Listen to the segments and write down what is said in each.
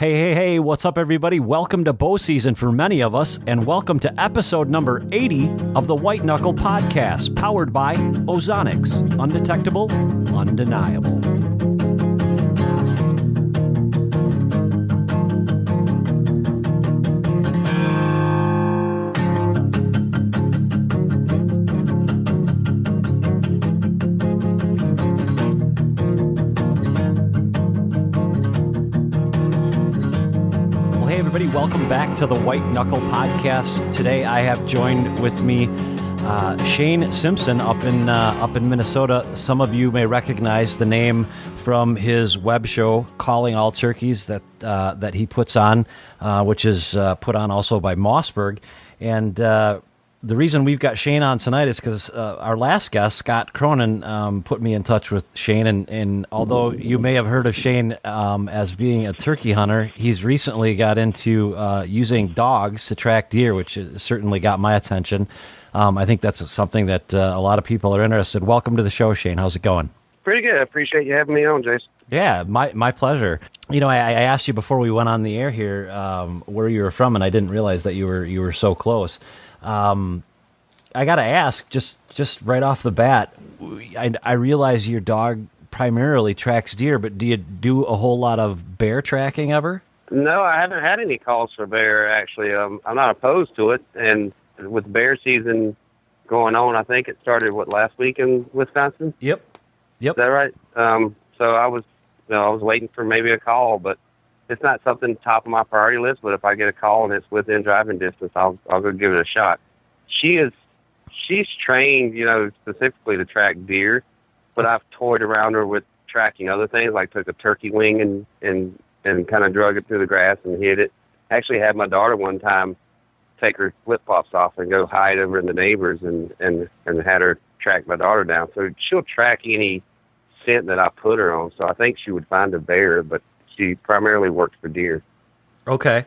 Hey, what's up, everybody? Welcome to bow season for many of us, and welcome to episode number 80 of the White Knuckle Podcast, powered by Ozonics. Undetectable, undeniable. Welcome back to the White Knuckle Podcast. Today I have joined with me Shane Simpson up in Minnesota. Some of you may recognize the name from his web show, Calling All Turkeys, that he puts on, which is put on also by Mossberg. And the reason we've got Shane on tonight is because our last guest, Scott Cronin, put me in touch with Shane. And although you may have heard of Shane as being a turkey hunter, he's recently got into using dogs to track deer, which certainly got my attention. I think that's something that a lot of people are interested. Welcome to the show, Shane. How's it going? Pretty good. I appreciate you having me on, Jason. Yeah, my pleasure. You know, I asked you before we went on the air here where you were from, and I didn't realize that you were so close. I got to ask, just right off the bat, I realize your dog primarily tracks deer, but do you do a whole lot of bear tracking ever? No, I haven't had any calls for bear, actually. I'm not opposed to it, and with bear season going on, I think it started, last week in Wisconsin? Yep. Is that right? So I was waiting for maybe a call, but it's not something top of my priority list, but if I get a call and it's within driving distance, I'll go give it a shot. She's trained, specifically to track deer, but I've toyed around her with tracking other things, like took a turkey wing and kind of drug it through the grass and hid it. I actually had my daughter one time take her flip-flops off and go hide over in the neighbors and had her track my daughter down. So she'll track any scent that I put her on. So I think she would find a bear, but she primarily works for deer. Okay.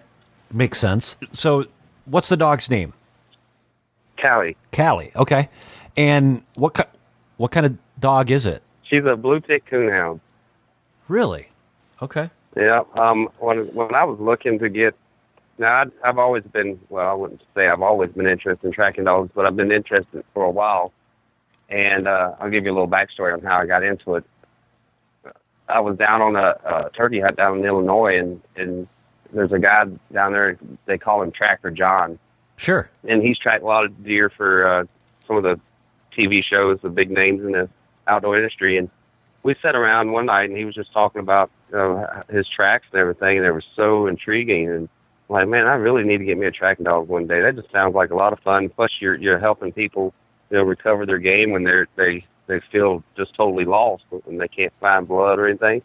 Makes sense. So what's the dog's name? Callie. Okay. And what kind of dog is it? She's a blue tick Coon Hound. Really? Okay. Yeah. When I was looking to get, now I've always been, I wouldn't say I've always been interested in tracking dogs, but I've been interested for a while. And I'll give you a little backstory on how I got into it. I was down on a turkey hunt down in Illinois, and there's a guy down there, they call him Tracker John. Sure. And he's tracked a lot of deer for some of the TV shows, the big names in the outdoor industry. And we sat around one night, and he was just talking about his tracks and everything, and they were so intriguing. And I'm like, man, I really need to get me a tracking dog one day. That just sounds like a lot of fun. Plus, you're helping people, recover their game when they feel just totally lost when they can't find blood or anything.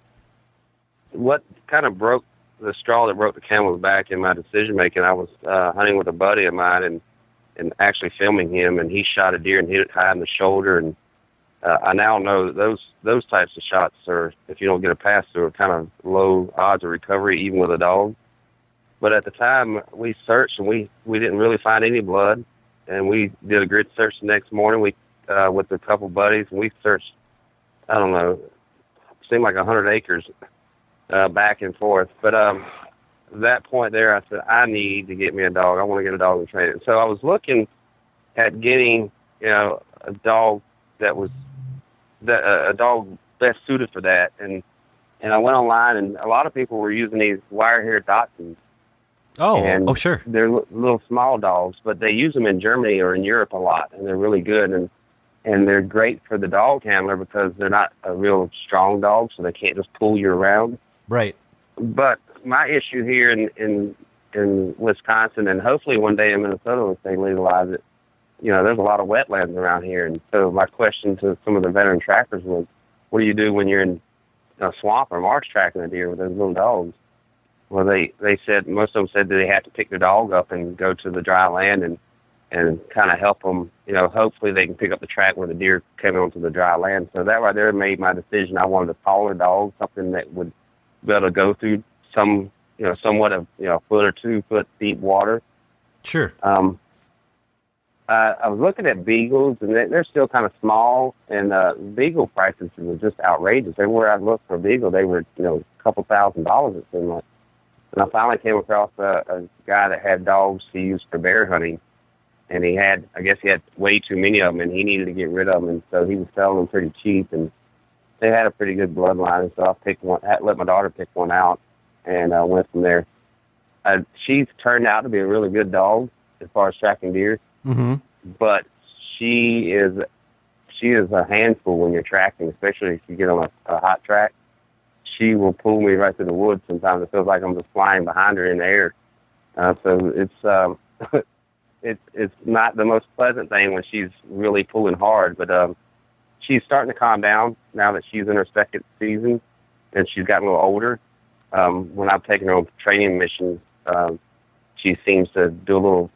What kind of broke the straw that broke the camel's back in my decision making, I was hunting with a buddy of mine and actually filming him, and he shot a deer and hit it high in the shoulder. And I now know those types of shots are, if you don't get a pass through, are kind of low odds of recovery, even with a dog. But at the time, we searched and we didn't really find any blood, and we did a grid search the next morning. We with a couple buddies, and we searched, I don't know, seemed like 100 acres. Back and forth. But at that point there, I said, I need to get me a dog. I want to get a dog and train it. So I was looking at getting, a dog a dog best suited for that. And I went online, and a lot of people were using these wire-haired Dachshunds. Oh, sure. They're little small dogs, but they use them in Germany or in Europe a lot, and they're really good. And they're great for the dog handler because they're not a real strong dog, so they can't just pull you around. Right. But my issue here in Wisconsin, and hopefully one day in Minnesota if they legalize it, there's a lot of wetlands around here. And so my question to some of the veteran trackers was, what do you do when you're in a swamp or marsh tracking a deer with those little dogs? Well, they said, most of them said that they had to pick their dog up and go to the dry land and kind of help them, hopefully they can pick up the track where the deer came onto the dry land. So that right there made my decision. I wanted a taller dog, something that would be able to go through somewhat of, a foot or 2 foot deep water. Sure. I was looking at beagles, and they're still kind of small, and beagle prices were just outrageous. Everywhere I looked for a beagle, they were, a couple $1,000, it seemed like. And I finally came across a guy that had dogs he used for bear hunting, and I guess he had way too many of them, and he needed to get rid of them, and so he was selling them pretty cheap, and they had a pretty good bloodline, and so I picked one, let my daughter pick one out, and went from there. She's turned out to be a really good dog as far as tracking deer, but she is a handful when you're tracking, especially if you get on a hot track. She will pull me right through the woods. Sometimes it feels like I'm just flying behind her in the air. So it's it's not the most pleasant thing when she's really pulling hard, but she's starting to calm down now that she's in her second season and she's gotten a little older. When I've taken her on training missions, she seems to do a little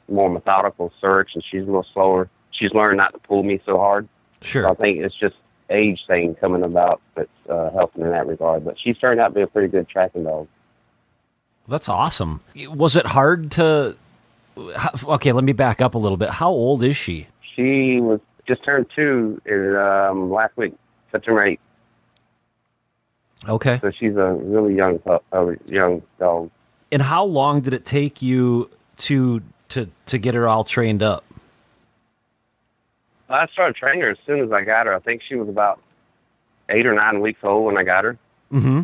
more methodical search, and she's a little slower. She's learned not to pull me so hard. Sure. So I think it's just age thing coming about that's helping in that regard. But she's turned out to be a pretty good tracking dog. That's awesome. Was it hard to... Okay, let me back up a little bit. How old is she? She was just turned 2 last week, September 8th. Okay. So she's a really young dog. And how long did it take you to get her all trained up? I started training her as soon as I got her. I think she was about 8 or 9 weeks old when I got her. Mm-hmm.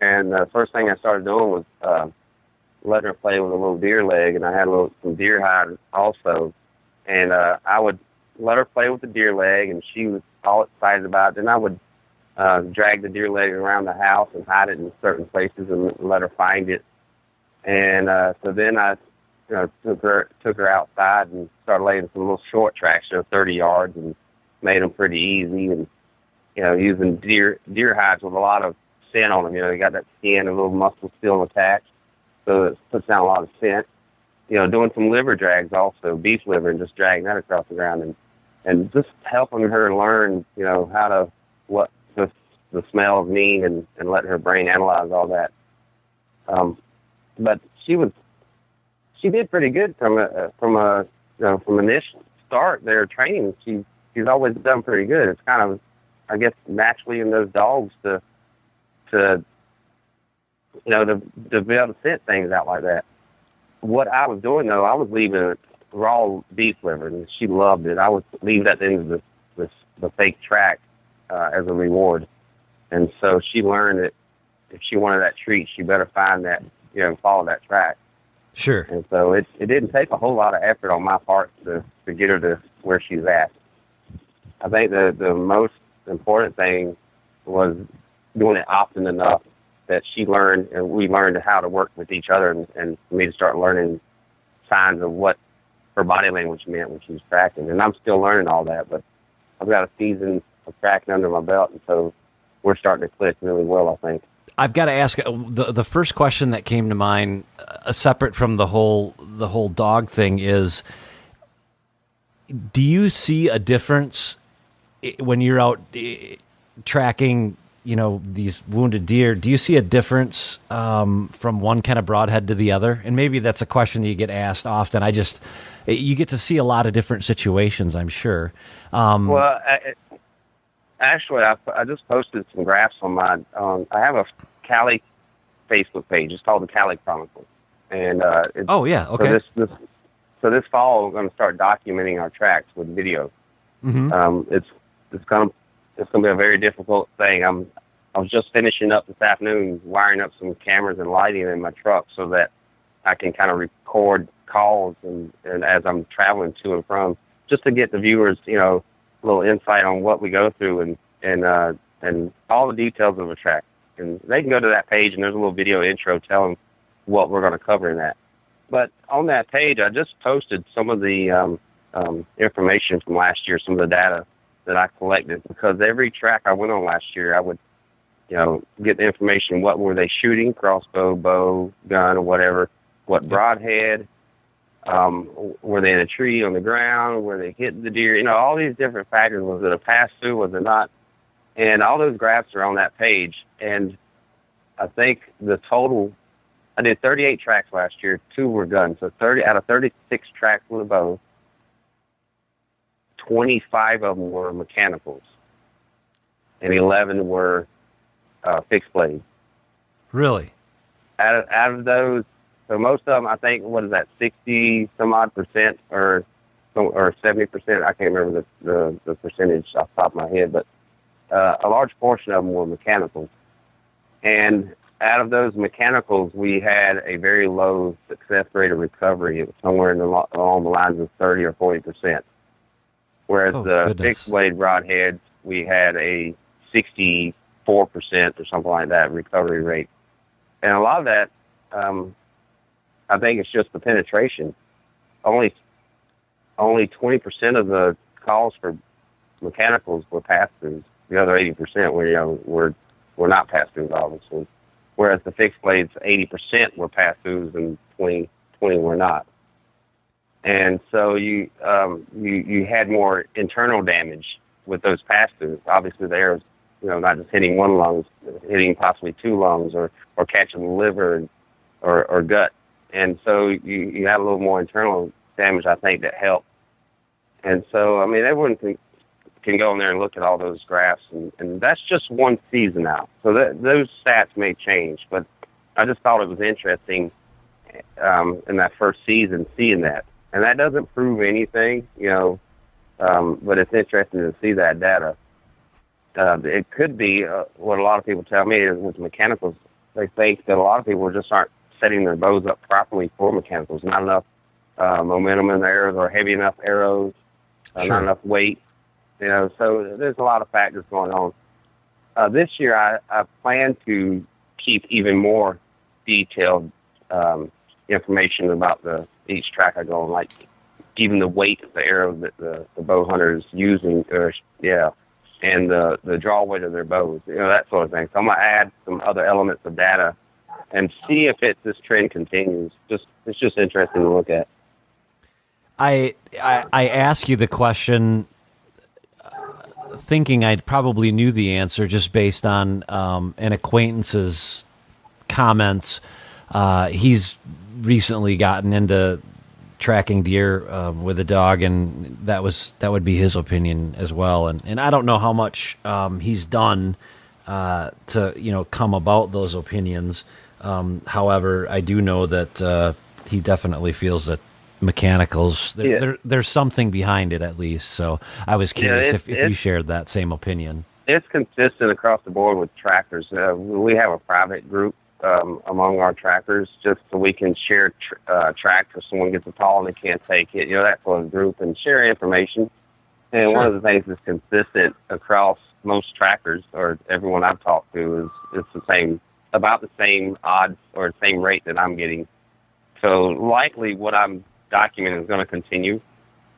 And the first thing I started doing was letting her play with a little deer leg, and I had some deer hide also. And I would let her play with the deer leg, and she was all excited about it. Then I would drag the deer leg around the house and hide it in certain places and let her find it. And so then I took her outside and started laying some little short tracks, 30 yards, and made them pretty easy. And using deer hides with a lot of scent on them. They got that skin, a little muscle still attached, so it puts down a lot of scent. Doing some liver drags also, beef liver, and just dragging that across the ground, and just helping her learn, what the smells mean, and letting her brain analyze all that. But she did pretty good from initial start. Their training, she's always done pretty good. It's kind of, I guess, naturally in those dogs to be able to scent things out like that. What I was doing though, I was leaving raw beef liver, and she loved it. I would leave that into the fake track as a reward, and so she learned that if she wanted that treat, she better find that, follow that track. Sure. And so it didn't take a whole lot of effort on my part to get her to where she's at. I think the most important thing was doing it often enough that she learned, and we learned how to work with each other, and for me to start learning signs of what her body language meant when she was tracking. And I'm still learning all that, but I've got a season of tracking under my belt, and so we're starting to click really well, I think. I've got to ask the first question that came to mind, separate from the whole dog thing, is: do you see a difference when you're out tracking, these wounded deer? Do you see a difference from one kind of broadhead to the other? And maybe that's a question that you get asked often. You get to see a lot of different situations, I'm sure. Well, actually, I just posted some graphs on I have a Callie Facebook page. It's called the Callie Chronicles, and oh yeah, okay. So this fall we're going to start documenting our tracks with video. Mm-hmm. It's going to be a very difficult thing. I was just finishing up this afternoon, wiring up some cameras and lighting in my truck so that I can kind of record calls and as I'm traveling to and from, just to get the viewers, a little insight on what we go through and all the details of a track. And they can go to that page, and there's a little video intro telling what we're going to cover in that. But on that page, I just posted some of the information from last year, some of the data that I collected, because every track I went on last year, I would, get the information. What were they shooting? Crossbow, bow, gun, or whatever. What broadhead? Were they in a tree, on the ground? Were they hitting the deer? All these different factors. Was it a pass-through? Was it not? And all those graphs are on that page. And I think the total, I did 38 tracks last year. 2 were guns. So 30 out of 36 tracks with a bow, 25 of them were mechanicals, and 11 were fixed blade. Really? out of those, so most of them, I think, what is that, 60 some odd percent or 70%? I can't remember the percentage off the top of my head, but a large portion of them were mechanicals. And out of those mechanicals, we had a very low success rate of recovery. It was somewhere along the lines of 30 or 40%. Whereas the fixed blade broadheads, we had a 64% or something like that recovery rate. And a lot of that, I think it's just the penetration. Only 20% of the calls for mechanicals were pass-throughs. The other 80% were not pass-throughs, obviously. Whereas the fixed blades, 80% were pass-throughs and 20 were not. And so you had more internal damage with those pass-throughs. Obviously, the arrows, not just hitting one lung, hitting possibly two lungs or catching the liver or gut. And so you had a little more internal damage, I think, that helped. And so, I mean, everyone can go in there and look at all those graphs, and that's just one season out. So those stats may change, but I just thought it was interesting in that first season seeing that. And that doesn't prove anything, but it's interesting to see that data. It could be what a lot of people tell me is with mechanicals, they think that a lot of people just aren't setting their bows up properly for mechanicals. Not enough momentum in the arrows or heavy enough arrows, Sure. Not enough weight. So there's a lot of factors going on. This year, I plan to keep even more detailed information about each track I go on, like even the weight of the arrow that the bow hunter is using, and the draw weight of their bows, that sort of thing. So I'm going to add some other elements of data and see if this trend continues. It's just interesting to look at. I ask you the question thinking I probably knew the answer just based on an acquaintance's comments. He's recently gotten into tracking deer with a dog, and that would be his opinion as well. And I don't know how much he's done to come about those opinions. However, I do know that he definitely feels that mechanicals there's something behind it at least. So I was curious if you shared that same opinion. It's consistent across the board with trackers. We have a private group among our trackers just so we can share tracks if someone gets a call and they can't take it, that sort of group, and share information. And Sure. One of the things that's consistent across most trackers, or everyone I've talked to, is it's about the same odds or the same rate that I'm getting. So likely what I'm documenting is going to continue,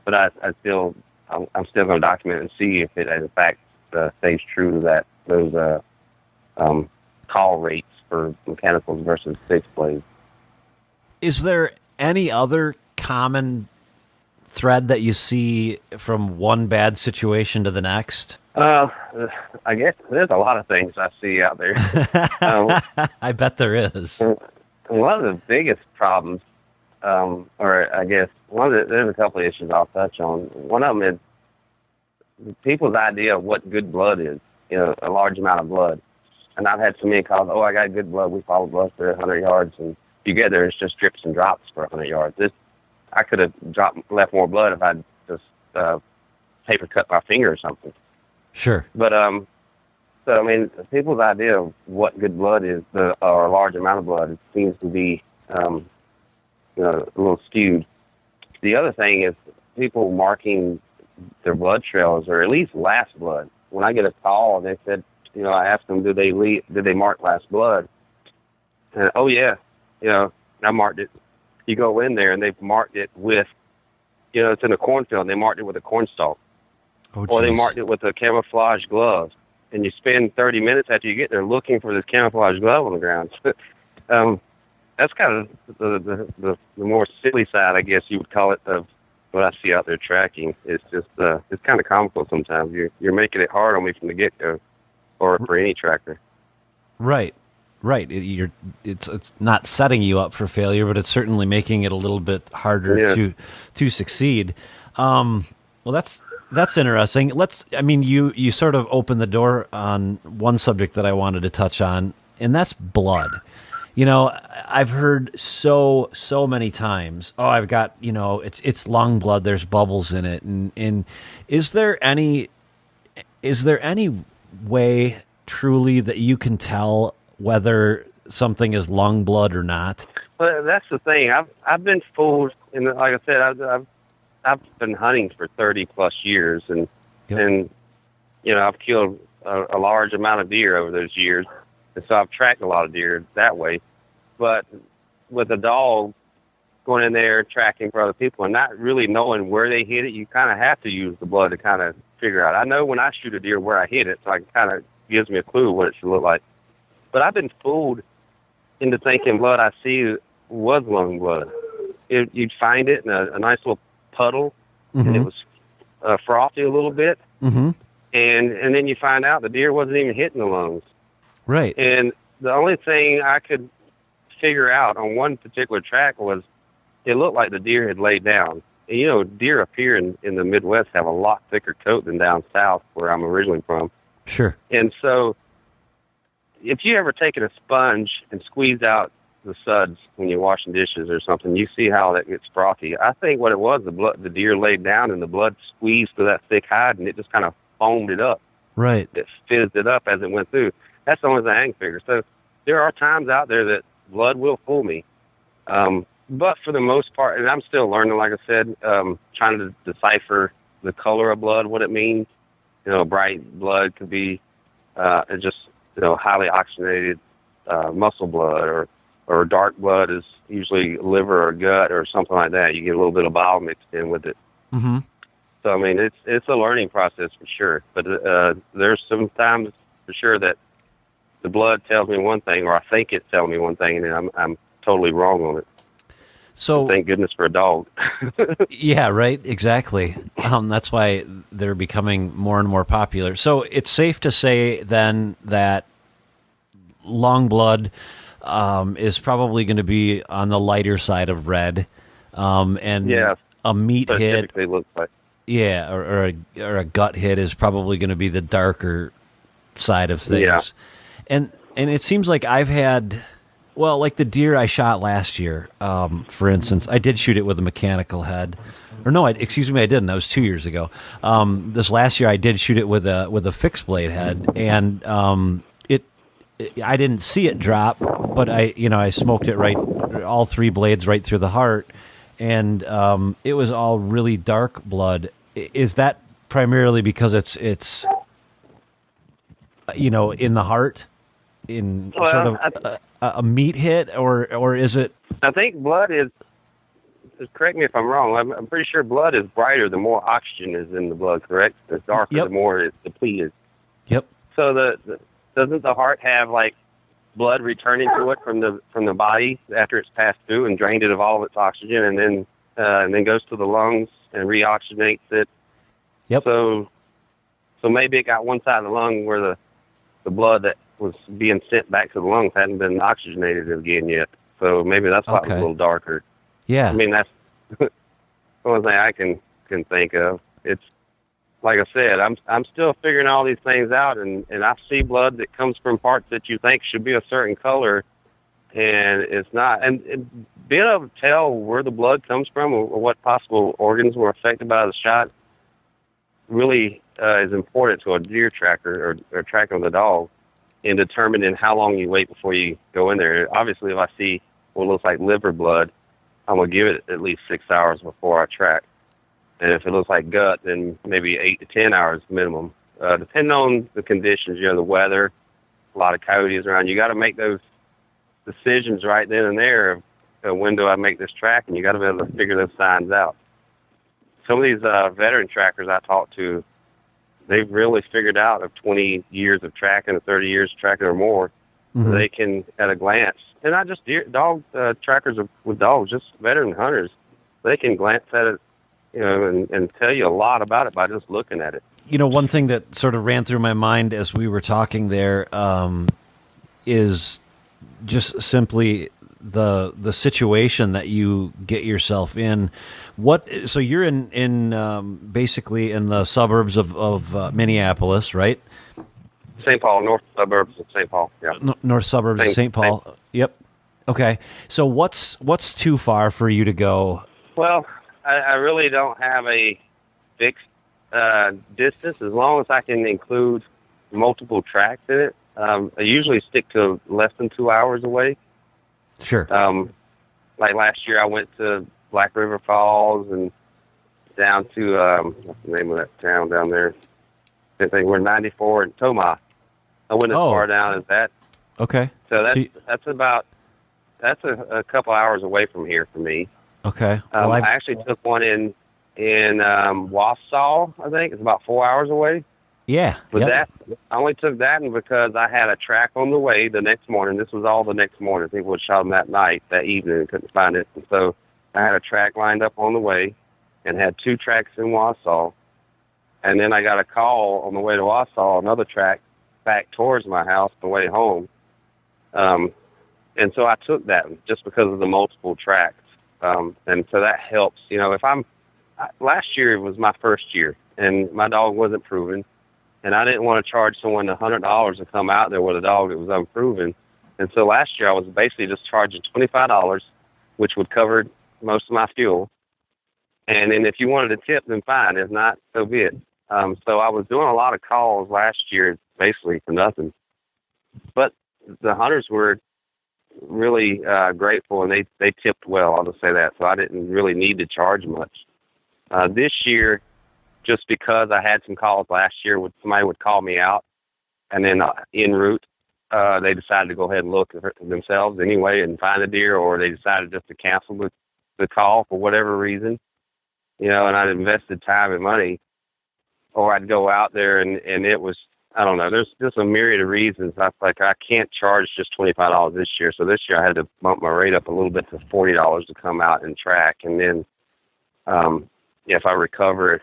but I'm still going to document and see if it in fact stays true to those call rates for mechanicals versus fixed blades. Is there any other common thread that you see from one bad situation to the next? I guess there's a lot of things I see out there. I bet there is. One of the biggest problems, or I guess there's a couple of issues I'll touch on. One of them is people's idea of what good blood is, a large amount of blood. And I've had so many calls, I got good blood, we follow blood for 100 yards, and you get there, it's just drips and drops for 100 yards. I could have left more blood if I'd just paper cut my finger or something. Sure. But, so, I mean, people's idea of what good blood is, or a large amount of blood, it seems to be, a little skewed. The other thing is people marking their blood trails, or at least last blood. When I get a call, they said, I asked them, did they mark last blood? And, I marked it. You go in there and they've marked it with, it's in a cornfield, and they marked it with a corn stalk. Or they marked it with a camouflage glove. And you spend 30 minutes after you get there looking for this camouflage glove on the ground. That's kind of the more silly side, I guess you would call it, of what I see out there tracking. It's just, it's kind of comical sometimes. You're making it hard on me from the get-go, or for any tracker. Right. It's not setting you up for failure, but it's certainly making it a little bit harder to succeed. Well, that's interesting. You sort of opened the door on one subject that I wanted to touch on, and that's blood. I've heard so many times, oh, I've got, it's lung blood, there's bubbles in it. And is there any way truly that you can tell whether something is lung blood or not? Well, that's the thing. I've been fooled, and like I said, I've been hunting for 30 plus years, and I've killed a large amount of deer over those years, and so I've tracked a lot of deer that way. But with a dog going in there tracking for other people and not really knowing where they hit it, you kind of have to use the blood to kind of figure out. I know when I shoot a deer where I hit it, so it kind of gives me a clue what it should look like. But I've been fooled into thinking blood I see was lung blood. You'd find it in a nice little puddle, and it was frothy a little bit, and then you find out the deer wasn't even hitting the lungs. Right. And the only thing I could figure out on one particular track was it looked like the deer had laid down. And, deer up here in the Midwest have a lot thicker coat than down south where I'm originally from. Sure. And so if you ever taken a sponge and squeezed out the suds when you're washing dishes or something, you see how that gets frothy. I think what it was, the deer laid down and the blood squeezed through that thick hide and it just kind of foamed it up. Right. It fizzed it up as it went through. That's the only thing I can figure. So there are times out there that blood will fool me. But for the most part, and I'm still learning, like I said, trying to decipher the color of blood, what it means. Bright blood could be just, highly oxygenated muscle blood, or dark blood is usually liver or gut or something like that. You get a little bit of bile mixed in with it. Mm-hmm. So, I mean, it's a learning process for sure. But there's some times for sure that the blood tells me one thing, or I think it's telling me one thing, and I'm totally wrong on it. So thank goodness for a dog. Yeah, right. Exactly. That's why they're becoming more and more popular. So it's safe to say then that long blood is probably going to be on the lighter side of red, and a meat hit typically looks like. Yeah, or a gut hit is probably going to be the darker side of things. Yeah. And it seems like I've had, well, like the deer I shot last year, for instance, I did shoot it with a mechanical head. Or no, excuse me, I didn't. That was 2 years ago. This last year I did shoot it with a fixed blade head, and I didn't see it drop, but I smoked it right, all three blades right through the heart, and it was all really dark blood. Is that primarily because it's in the heart, in sort of a meat hit, or is it? I think blood is. Correct me if I'm wrong. I'm pretty sure blood is brighter the more oxygen is in the blood. Correct? The darker, the more it's depleted. Yep. So doesn't the heart have like blood returning to it from the body after it's passed through and drained it of all of its oxygen, and then goes to the lungs and reoxygenates it? Yep. So maybe it got one side of the lung where the blood that was being sent back to the lungs hadn't been oxygenated again yet. So maybe that's why it was a little darker. Yeah. I mean, that's the only thing I can think of. It's like I said, I'm still figuring all these things out, and I see blood that comes from parts that you think should be a certain color, and it's not. And being able to tell where the blood comes from or what possible organs were affected by the shot really is important to a deer tracker or tracking the dog in determining how long you wait before you go in there. Obviously, if I see what looks like liver blood, I'm going to give it at least 6 hours before I track. And if it looks like gut, then maybe 8 to 10 hours minimum. Depending on the conditions, the weather, a lot of coyotes around. You got to make those decisions right then and there of when do I make this track, and you got to be able to figure those signs out. Some of these veteran trackers I talked to, they've really figured out of 20 years of tracking or 30 years of tracking or more, they can, at a glance, and not just dog trackers with dogs, just veteran hunters, they can glance at it, and tell you a lot about it by just looking at it. One thing that sort of ran through my mind as we were talking there is just simply the situation that you get yourself in. So you're in basically in the suburbs of Minneapolis, right? St. Paul, north suburbs of St. Paul. Yeah. North suburbs of St. Paul. Yep. Okay. So what's too far for you to go? Well, I really don't have a fixed distance as long as I can include multiple tracks in it. I usually stick to less than 2 hours away. Sure. Like last year, I went to Black River Falls and down to what's the name of that town down there? I think we're 94 in Tomah. I went as far down as that. Okay. So that's a couple hours away from here for me. Okay. Well, I actually took one in Wausau. I think it's about 4 hours away. Yeah. But that I only took that one because I had a track on the way the next morning. This was all the next morning. I think we shot them that evening, and couldn't find it. And so I had a track lined up on the way and had 2 tracks in Wausau. And then I got a call on the way to Wausau, another track back towards my house on the way home. And so I took that one just because of the multiple tracks. And so that helps. You know, last year was my first year, and my dog wasn't proven. And I didn't want to charge someone $100 to come out there with a dog that was unproven. And so last year I was basically just charging $25, which would cover most of my fuel. And then if you wanted a tip, then fine. If not, so be it. So I was doing a lot of calls last year, basically for nothing. But the hunters were really grateful, and they tipped well, I'll just say that. So I didn't really need to charge much. This year, just because I had some calls last year, somebody would call me out, and then en route, they decided to go ahead and look themselves anyway and find a deer, or they decided just to cancel the call for whatever reason, you know, and I'd invested time and money, or I'd go out there and it was, I don't know, there's just a myriad of reasons. I can't charge just $25 this year. So this year I had to bump my rate up a little bit to $40 to come out and track. And then if I recover it,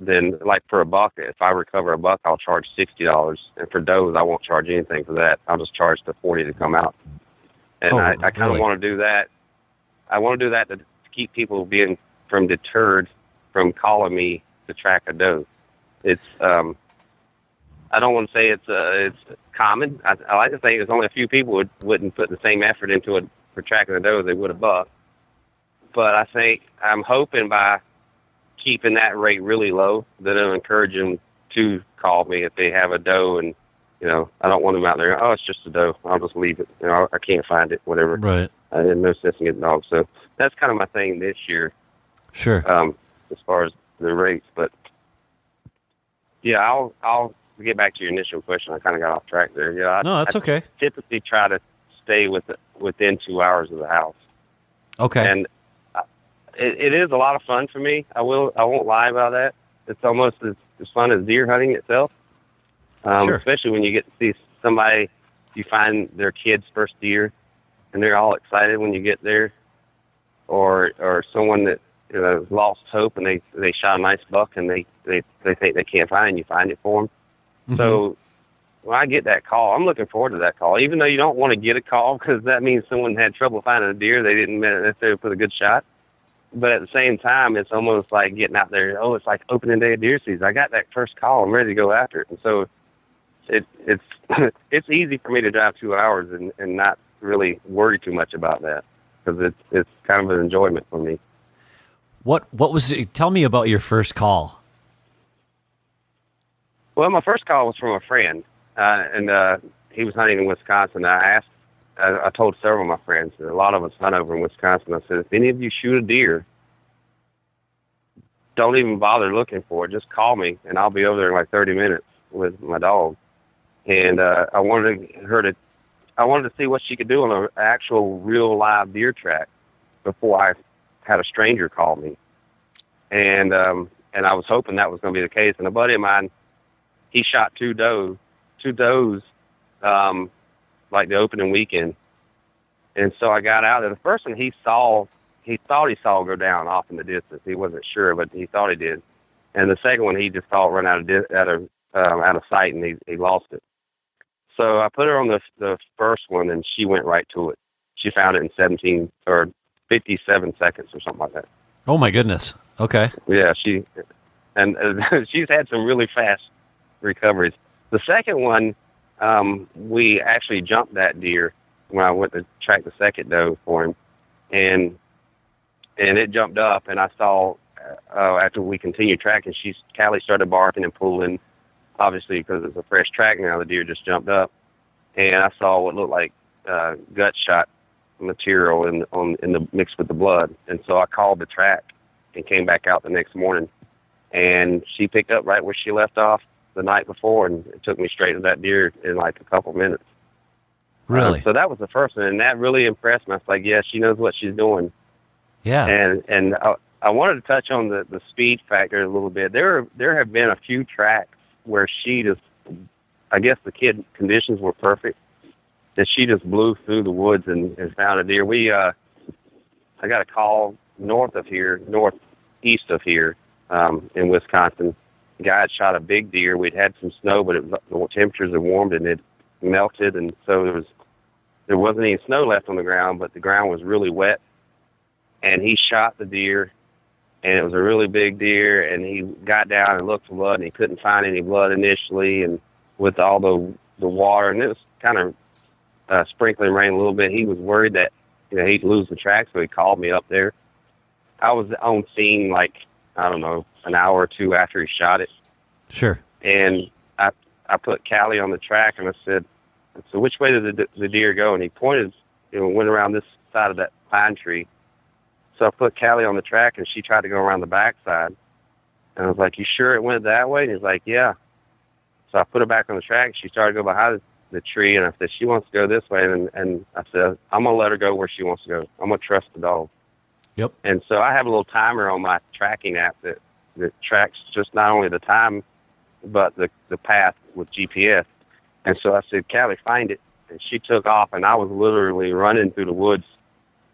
then like for a buck, if I recover a buck, I'll charge $60. And for does, I won't charge anything for that. I'll just charge the $40 to come out. And I kind of want to do that. I want to do that to keep people from deterred from calling me to track a doe. It's I don't want to say it's common. I like to think there's only a few people wouldn't put the same effort into it for tracking a doe as they would a buck. But I think I'm hoping by keeping that rate really low that it'll encourage them to call me if they have a doe, and you know, I don't want them out there, oh, it's just a doe, I'll just leave it, you know, I can't find it, whatever. Right. I didn't know sense in getting dogs. So that's kind of my thing this year. Sure. As far as the rates, but yeah, I'll get back to your initial question. I kind of got off track there. Yeah. No, that's okay. Typically try to stay within 2 hours of the house. Okay. And it is a lot of fun for me. I won't lie about that. It's almost as fun as deer hunting itself. Sure. Especially when you get to see somebody, you find their kid's first deer, and they're all excited when you get there, or someone that, you know, lost hope and they shot a nice buck and they think they can't find it, you find it for them. Mm-hmm. So when I get that call, I'm looking forward to that call, even though you don't want to get a call because that means someone had trouble finding a deer. They didn't necessarily put a good shot. But at the same time, it's almost like getting out there. Oh, it's like opening day of deer season. I got that first call. I'm ready to go after it. And so it's it's easy for me to drive 2 hours and not really worry too much about that because it's kind of an enjoyment for me. What was it? Tell me about your first call. Well, my first call was from a friend, and he was hunting in Wisconsin. I told several of my friends, a lot of us hunt over in Wisconsin. I said, if any of you shoot a deer, don't even bother looking for it. Just call me, and I'll be over there in like 30 minutes with my dog. And I wanted to see what she could do on an actual real live deer track before I had a stranger call me. And I was hoping that was going to be the case. And a buddy of mine, he shot two does, like the opening weekend. And so I got out there. The first one he thought he saw go down off in the distance. He wasn't sure, but he thought he did. And the second one he just saw it run out of sight, and he lost it. So I put her on the first one, and she went right to it. She found it in 17 or 57 seconds or something like that. Oh my goodness. Okay. Yeah, she's had some really fast recoveries. The second one, we actually jumped that deer, when I went to track the second doe for him, and it jumped up, and I saw after we continued tracking, Callie started barking and pulling, obviously because it's a fresh track now. The deer just jumped up, and I saw what looked like gut shot material in the mixed with the blood, and so I called the track and came back out the next morning, and she picked up right where she left off the night before, and it took me straight to that deer in like a couple minutes. Really? So that was the first one, and that really impressed me. I was like, yeah, she knows what she's doing. Yeah. And I wanted to touch on the speed factor a little bit. There have been a few tracks where she just, I guess the conditions were perfect, that she just blew through the woods and found a deer. I got a call northeast of here, in Wisconsin. The guy had shot a big deer. We'd had some snow, but the temperatures had warmed and it melted, and so there wasn't any snow left on the ground, but the ground was really wet. And he shot the deer, and it was a really big deer, and he got down and looked for blood, and he couldn't find any blood initially, and with all the water, and it was kind of sprinkling rain a little bit, he was worried that he'd lose the track, so he called me up there. I was on scene like, I don't know, an hour or two after he shot it. Sure. And I put Callie on the track, and I said, so which way did the deer go? And he pointed, went around this side of that pine tree. So I put Callie on the track, and she tried to go around the backside. And I was like, you sure it went that way? And he's like, yeah. So I put her back on the track. She started to go behind the tree, and I said, she wants to go this way. And I said, I'm going to let her go where she wants to go. I'm going to trust the dog. Yep. And so I have a little timer on my tracking app that tracks just not only the time, but the path with GPS. And so I said, Callie, find it. And she took off, and I was literally running through the woods.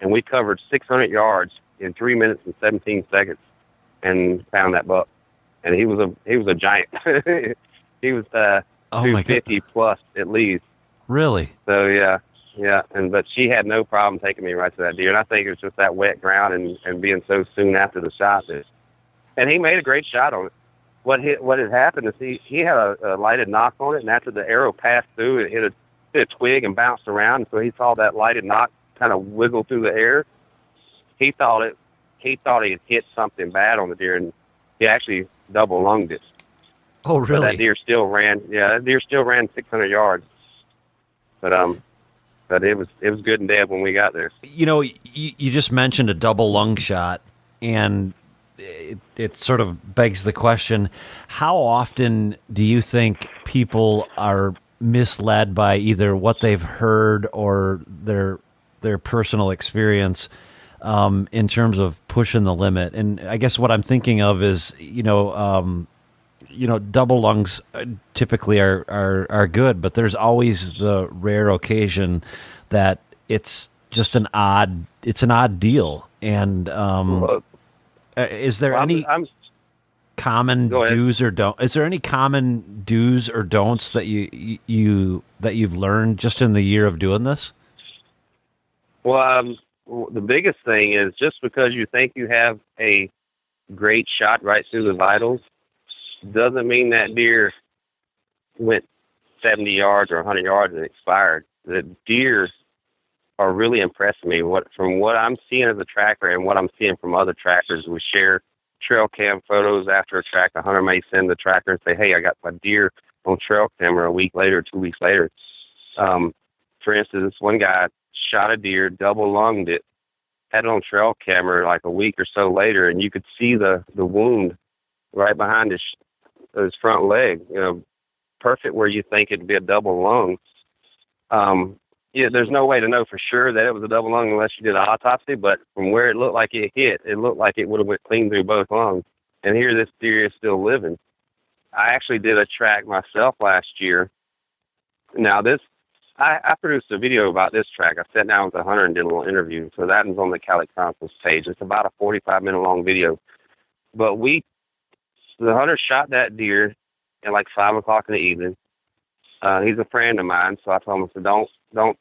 And we covered 600 yards in 3 minutes and 17 seconds and found that buck. And he was a giant. He was 250 plus at least. Really? So yeah. But she had no problem taking me right to that deer. And I think it was just that wet ground and being so soon after the shot. And he made a great shot on it. What had happened is he had a lighted knock on it, and after the arrow passed through, it hit a twig and bounced around. And so he saw that lighted knock kind of wiggle through the air. He thought he had hit something bad on the deer, and he actually double lunged it. Oh, really? But that deer still ran. Yeah, that deer still ran 600 yards. But it was good and dead when we got there. You just mentioned a double lung shot, and it sort of begs the question: how often do you think people are misled by either what they've heard or their personal experience in terms of pushing the limit? And I guess what I'm thinking of is, double lungs typically are good, but there's always the rare occasion that it's just an odd deal. And is there any common do's or don't? Is there any common do's or don'ts that you've learned just in the year of doing this? Well, the biggest thing is just because you think you have a great shot right through the vitals doesn't mean that deer went 70 yards or 100 yards and expired. The deer are really impressing me. From what I'm seeing as a tracker and what I'm seeing from other trackers, we share trail cam photos after a track. The hunter may send the tracker and say, hey, I got my deer on trail camera a week later, 2 weeks later. For instance, this one guy shot a deer, double lunged it, had it on trail camera like a week or so later, and you could see the wound right behind his front leg, perfect where you think it'd be a double lung. There's no way to know for sure that it was a double lung unless you did an autopsy, but from where it looked like it hit, it looked like it would have went clean through both lungs. And here this deer is still living. I actually did a track myself last year. Now I produced a video about this track. I sat down with a hunter and did a little interview. So that is on the Callie Chronicles page. It's about a 45-minute long video. But the hunter shot that deer at like 5 o'clock in the evening. He's a friend of mine, so I told him, don't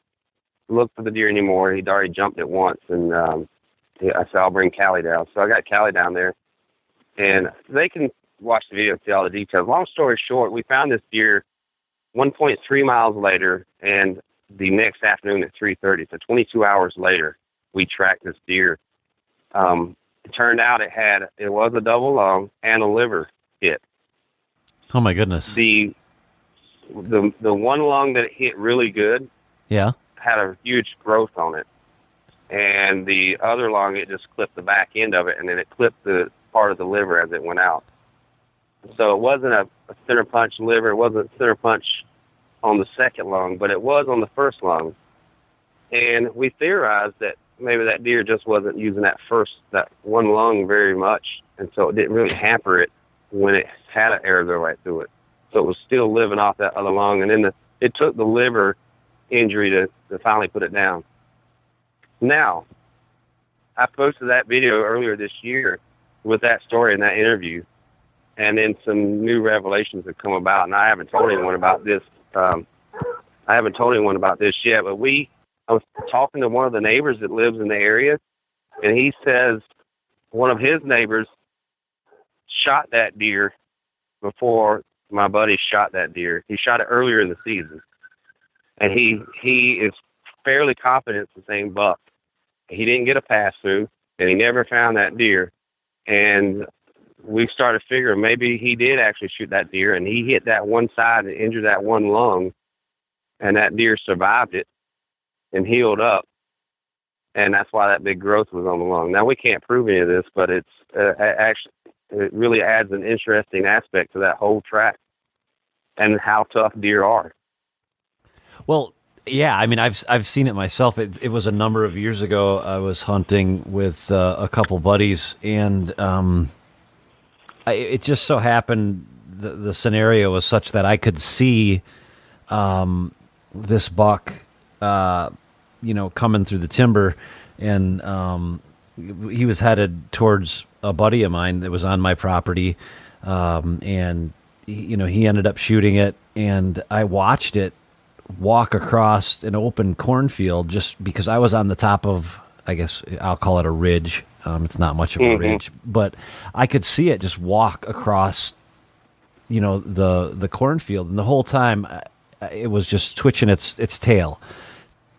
look for the deer anymore. He'd already jumped it once, and I said, I'll bring Callie down. So I got Callie down there, and they can watch the video and see all the details. Long story short, we found this deer 1.3 miles later, and the next afternoon at 3:30. So 22 hours later, we tracked this deer. It turned out it was a double lung and a liver hit. Oh my goodness. The one lung that it hit really good, had a huge growth on it, and the other lung, it just clipped the back end of it, and then it clipped the part of the liver as it went out. So it wasn't a center punch liver. It wasn't center punch on the second lung, but it was on the first lung. And we theorized that maybe that deer just wasn't using that one lung very much, and so it didn't really hamper it when it had an air their way through it. So it was still living off that other lung, and then it took the liver injury to finally put it down. Now, I posted that video earlier this year with that story and that interview, and then some new revelations have come about, and I haven't told anyone about this. Yet, but I was talking to one of the neighbors that lives in the area, and he says one of his neighbors shot that deer before my buddy shot that deer. He shot it earlier in the season, and he is fairly confident it's the same buck. He didn't get a pass through, and he never found that deer. And we started figuring maybe he did actually shoot that deer, and he hit that one side and injured that one lung, and that deer survived it and healed up, and that's why that big growth was on the lung. Now, we can't prove any of this, but it's actually, it really adds an interesting aspect to that whole track and how tough deer are. Well, yeah, I mean, I've seen it myself. It was a number of years ago. I was hunting with a couple buddies, and it just so happened the scenario was such that I could see this buck, coming through the timber, and he was headed towards a buddy of mine that was on my property, and he ended up shooting it, and I watched it walk across an open cornfield just because I was on the top of, I guess I'll call it a ridge. It's not much of a ridge, but I could see it just walk across, the cornfield, and the whole time it was just twitching its tail,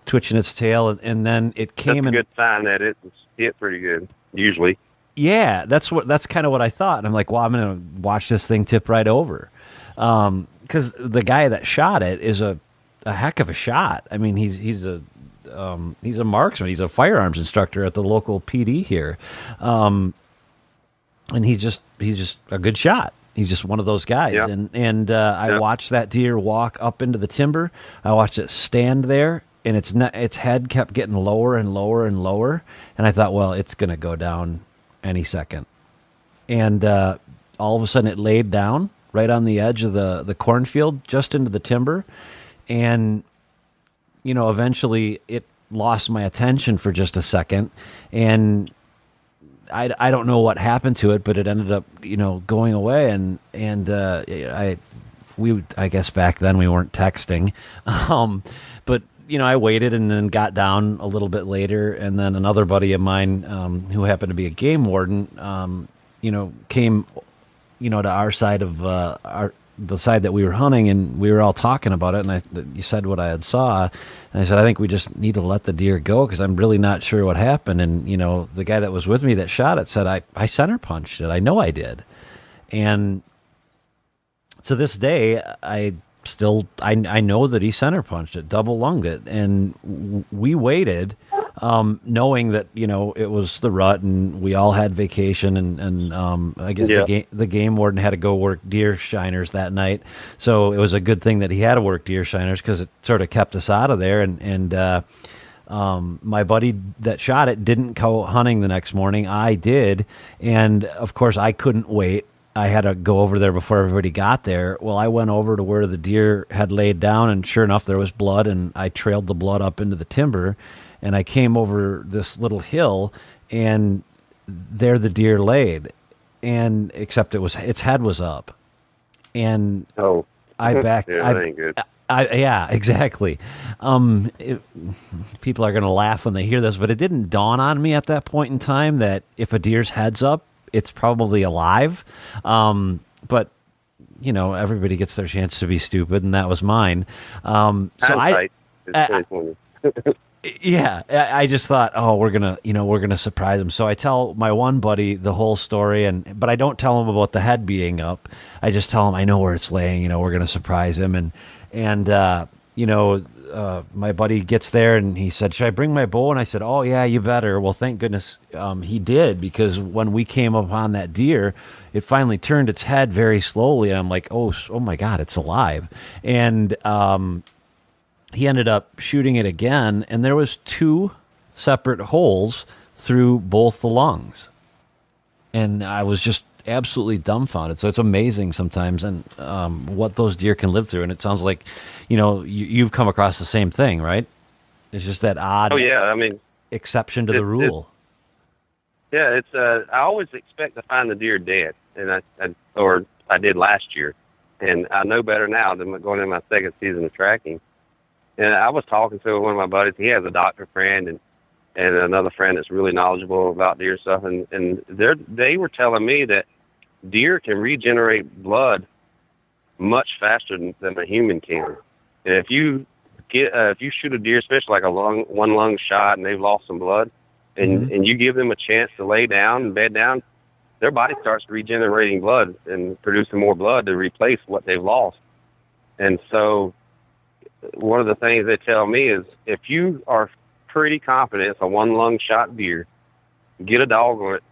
and then it came. That's a good sign that it's hit pretty good, usually. Yeah, that's kind of what I thought, and I'm like, well, I'm going to watch this thing tip right over, because the guy that shot it is a heck of a shot. I mean, he's a marksman. He's a firearms instructor at the local PD here, and he's just a good shot. He's just one of those guys. Yep. And I watched that deer walk up into the timber. I watched it stand there, and its head kept getting lower and lower and lower. And I thought, well, it's going to go down any second. And all of a sudden, it laid down right on the edge of the cornfield, just into the timber. And eventually it lost my attention for just a second, and I don't know what happened to it, but it ended up going away, and I guess back then we weren't texting, but I waited and then got down a little bit later, and then another buddy of mine who happened to be a game warden came to our side of the side that we were hunting, and we were all talking about it, and you said what I had saw, and I said, I think we just need to let the deer go because I'm really not sure what happened. And the guy that was with me that shot it said, I center punched it. I know I did. And to this day, I know that he center punched it, double lunged it, and we waited, knowing that it was the rut, and we all had vacation, and I guess the game warden had to go work deer shiners that night, so it was a good thing that he had to work deer shiners because it sort of kept us out of there. And my buddy that shot it didn't go hunting the next morning. I did, and of course I couldn't wait. I had to go over there before everybody got there. Well, I went over to where the deer had laid down, and sure enough, there was blood, and I trailed the blood up into the timber, and I came over this little hill, and there the deer laid, and except its head was up, and I backed. Yeah, that ain't good. Yeah, exactly. People are going to laugh when they hear this, but it didn't dawn on me at that point in time that if a deer's head's up, it's probably alive. But everybody gets their chance to be stupid, and that was mine. So It's 2020. Yeah, I just thought, oh, we're gonna surprise him. So I tell my one buddy the whole story, but I don't tell him about the head being up. I just tell him I know where it's laying. We're gonna surprise him, and my buddy gets there and he said, "Should I bring my bow?" And I said, "Oh yeah, you better." Well, thank goodness he did, because when we came upon that deer, it finally turned its head very slowly, and I'm like, oh my God, it's alive, and he ended up shooting it again, and there was 2 separate holes through both the lungs. And I was just absolutely dumbfounded. So it's amazing sometimes, and what those deer can live through. And it sounds like, you've come across the same thing, right? It's just that odd exception to the rule. I always expect to find the deer dead, and I did last year. And I know better now than going in my second season of tracking. And I was talking to one of my buddies. He has a doctor friend and another friend that's really knowledgeable about deer stuff. And they were telling me that deer can regenerate blood much faster than a human can. And if you shoot a deer, especially like one lung shot, and they've lost some blood, and you give them a chance to lay down and bed down, their body starts regenerating blood and producing more blood to replace what they've lost. And so one of the things they tell me is, if you are pretty confident it's a one lung shot deer, get a dog on it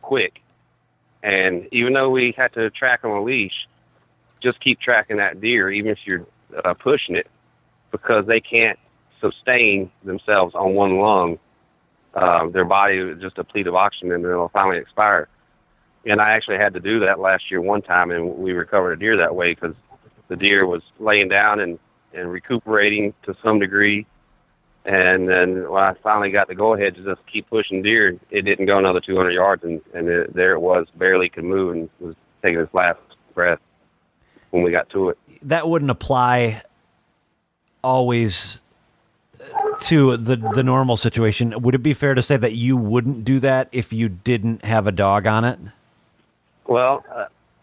quick. And even though we had to track on a leash, just keep tracking that deer, even if you're pushing it, because they can't sustain themselves on one lung. Their body is just depleted of oxygen, and it'll finally expire. And I actually had to do that last year one time, and we recovered a deer that way, because the deer was laying down and recuperating to some degree. And then when I finally got the go-ahead to just keep pushing deer, it didn't go another 200 yards, and there it was, barely could move, and was taking its last breath when we got to it. That wouldn't apply always to the normal situation. Would it be fair to say that you wouldn't do that if you didn't have a dog on it? Well,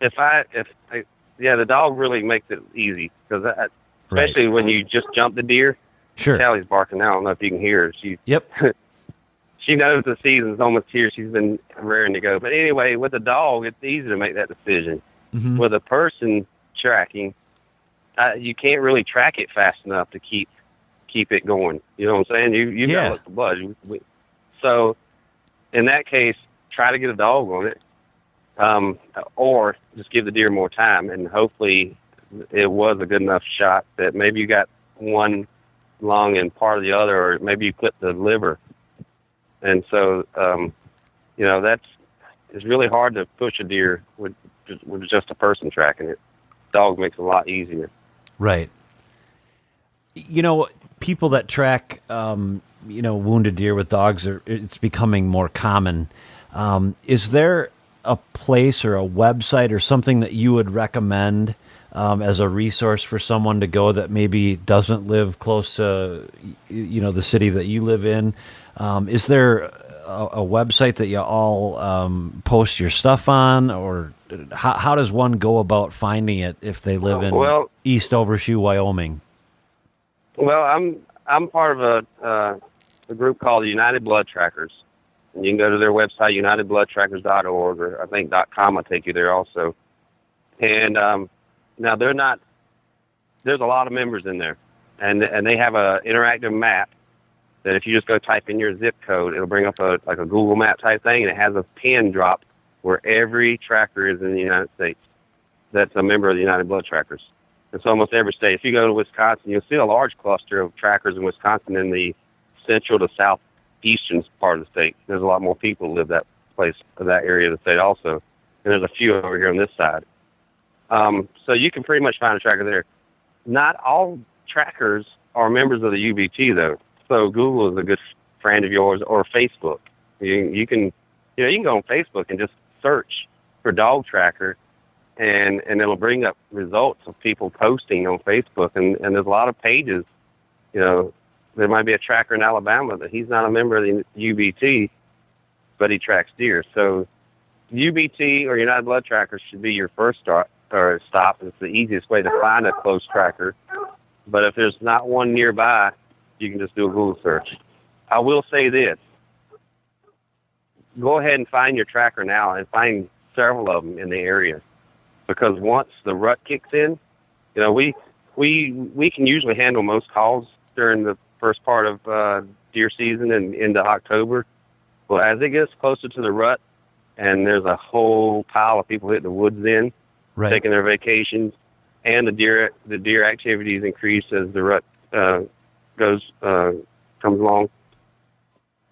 the dog really makes it easy, because especially when you just jump the deer. Sure. Callie's barking now. I don't know if you can hear her. Yep. She knows the season's almost here. She's been raring to go. But anyway, with a dog, it's easy to make that decision. Mm-hmm. With a person tracking, you can't really track it fast enough to keep it going. You know what I'm saying? You got to look the blood. So in that case, try to get a dog on it, or just give the deer more time, and hopefully it was a good enough shot that maybe you got one lung and part of the other, or maybe you clipped the liver. And so, it's really hard to push a deer with just a person tracking it. Dog makes it a lot easier. Right. People that track, wounded deer with dogs, it's becoming more common. Is there a place or a website or something that you would recommend as a resource for someone to go that maybe doesn't live close to, the city that you live in? Is there a website that you all post your stuff on, or how does one go about finding it if they live in East Overshoe, Wyoming? Well, I'm part of a group called the United Blood Trackers. And you can go to their website, unitedbloodtrackers.org, or I think .com will take you there also. And now there's a lot of members in there, and they have a interactive map that if you just go type in your zip code, it'll bring up a Google map type thing, and it has a pin drop where every tracker is in the United States that's a member of the United Blood Trackers. It's almost every state. If you go to Wisconsin, you'll see a large cluster of trackers in Wisconsin in the central to southeastern part of the state. There's a lot more people who live that area of the state also. And there's a few over here on this side. So you can pretty much find a tracker there. Not all trackers are members of the UBT, though. So Google is a good friend of yours, or Facebook. You can go on Facebook and just search for dog tracker, and it'll bring up results of people posting on Facebook. And there's a lot of pages. There might be a tracker in Alabama that he's not a member of the UBT, but he tracks deer. So UBT or United Blood Trackers should be your first stop. It's the easiest way to find a close tracker. But if there's not one nearby, you can just do a Google search. I will say this. Go ahead and find your tracker now and find several of them in the area. Because once the rut kicks in, we can usually handle most calls during the first part of deer season and into October. Well, as it gets closer to the rut, and there's a whole pile of people hitting the woods in, taking their vacations, and the deer activities increase as the rut comes along.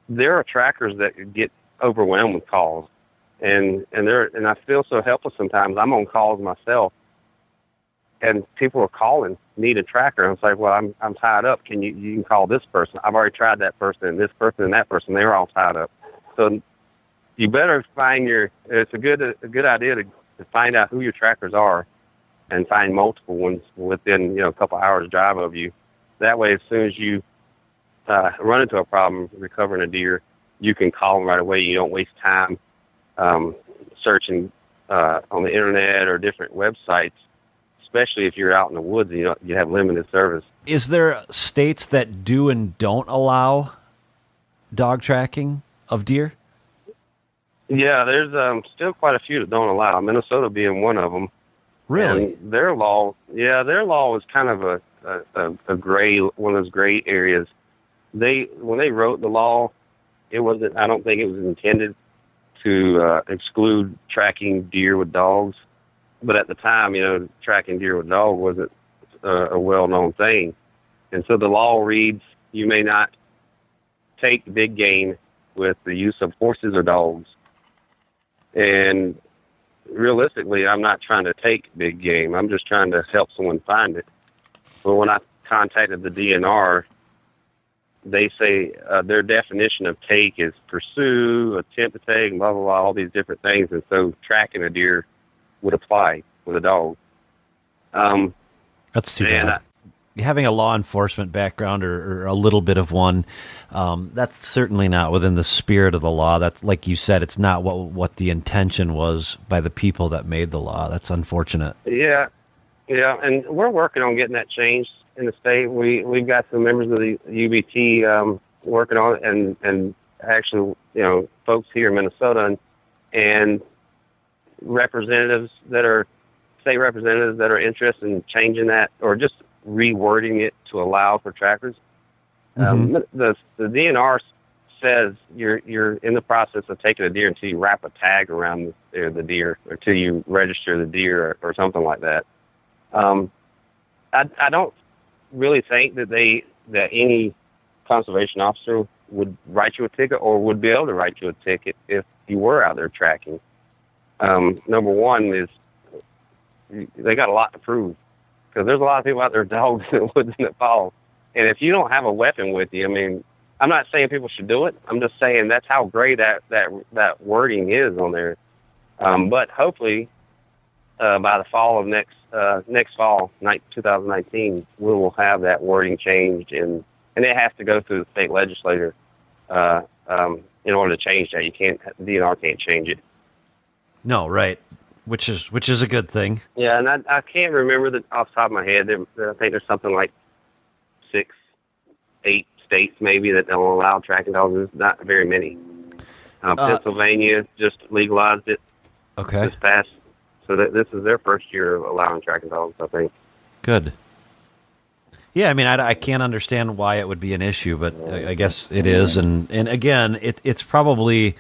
There are trackers that get overwhelmed with calls, and I feel so helpless sometimes. I'm on calls myself, and people are calling, need a tracker. And it's like, well, I'm tied up. You can call this person. I've already tried that person and this person and that person. They're all tied up. So you better find it's a good idea to find out who your trackers are and find multiple ones within, a couple hours drive of you. That way, as soon as you run into a problem recovering a deer, you can call them right away. You don't waste time searching on the internet or different websites, especially if you're out in the woods and you have limited service. Is there states that do and don't allow dog tracking of deer? Yeah, there's still quite a few that don't allow. Minnesota being one of them. Really? And their law is kind of a gray, one of those gray areas. When they wrote the law, I don't think it was intended to exclude tracking deer with dogs. But at the time, tracking deer with dogs wasn't a well-known thing. And so the law reads, you may not take big game with the use of horses or dogs. And realistically, I'm not trying to take big game. I'm just trying to help someone find it. But when I contacted the DNR, they say their definition of take is pursue, attempt to take, blah, blah, blah, all these different things. And so tracking a deer would apply with a dog. That's too bad. Having a law enforcement background or a little bit of one, that's certainly not within the spirit of the law. That's, like you said, it's not what the intention was by the people that made the law. That's unfortunate. Yeah, and we're working on getting that changed in the state. We've got some members of the UBT working on it, and actually, folks here in Minnesota and representatives that are state representatives that are interested in changing that or just rewording it to allow for trackers. The DNR says you're in the process of taking a deer until you wrap a tag around the deer, or until you register the deer, or something like that. I don't really think that any conservation officer would write you a ticket or would be able to write you a ticket if you were out there tracking. Number one is they got a lot to prove, because there's a lot of people out there with dogs in the woods in the fall. And if you don't have a weapon with you, I'm not saying people should do it. I'm just saying that's how great that wording is on there. But hopefully, by the fall of next fall, 2019, we will have that wording changed, and it has to go through the state legislature in order to change that. DNR can't change it. No, right. Which is a good thing. Yeah, and I can't remember off the top of my head. I think there's something like 6, 8 states maybe that don't allow tracking dogs. There's not very many. Pennsylvania just legalized it. Okay. This past, so this is their first year of allowing tracking dogs, I think. Good. Yeah, I can't understand why it would be an issue, but I guess it is. And again, it's probably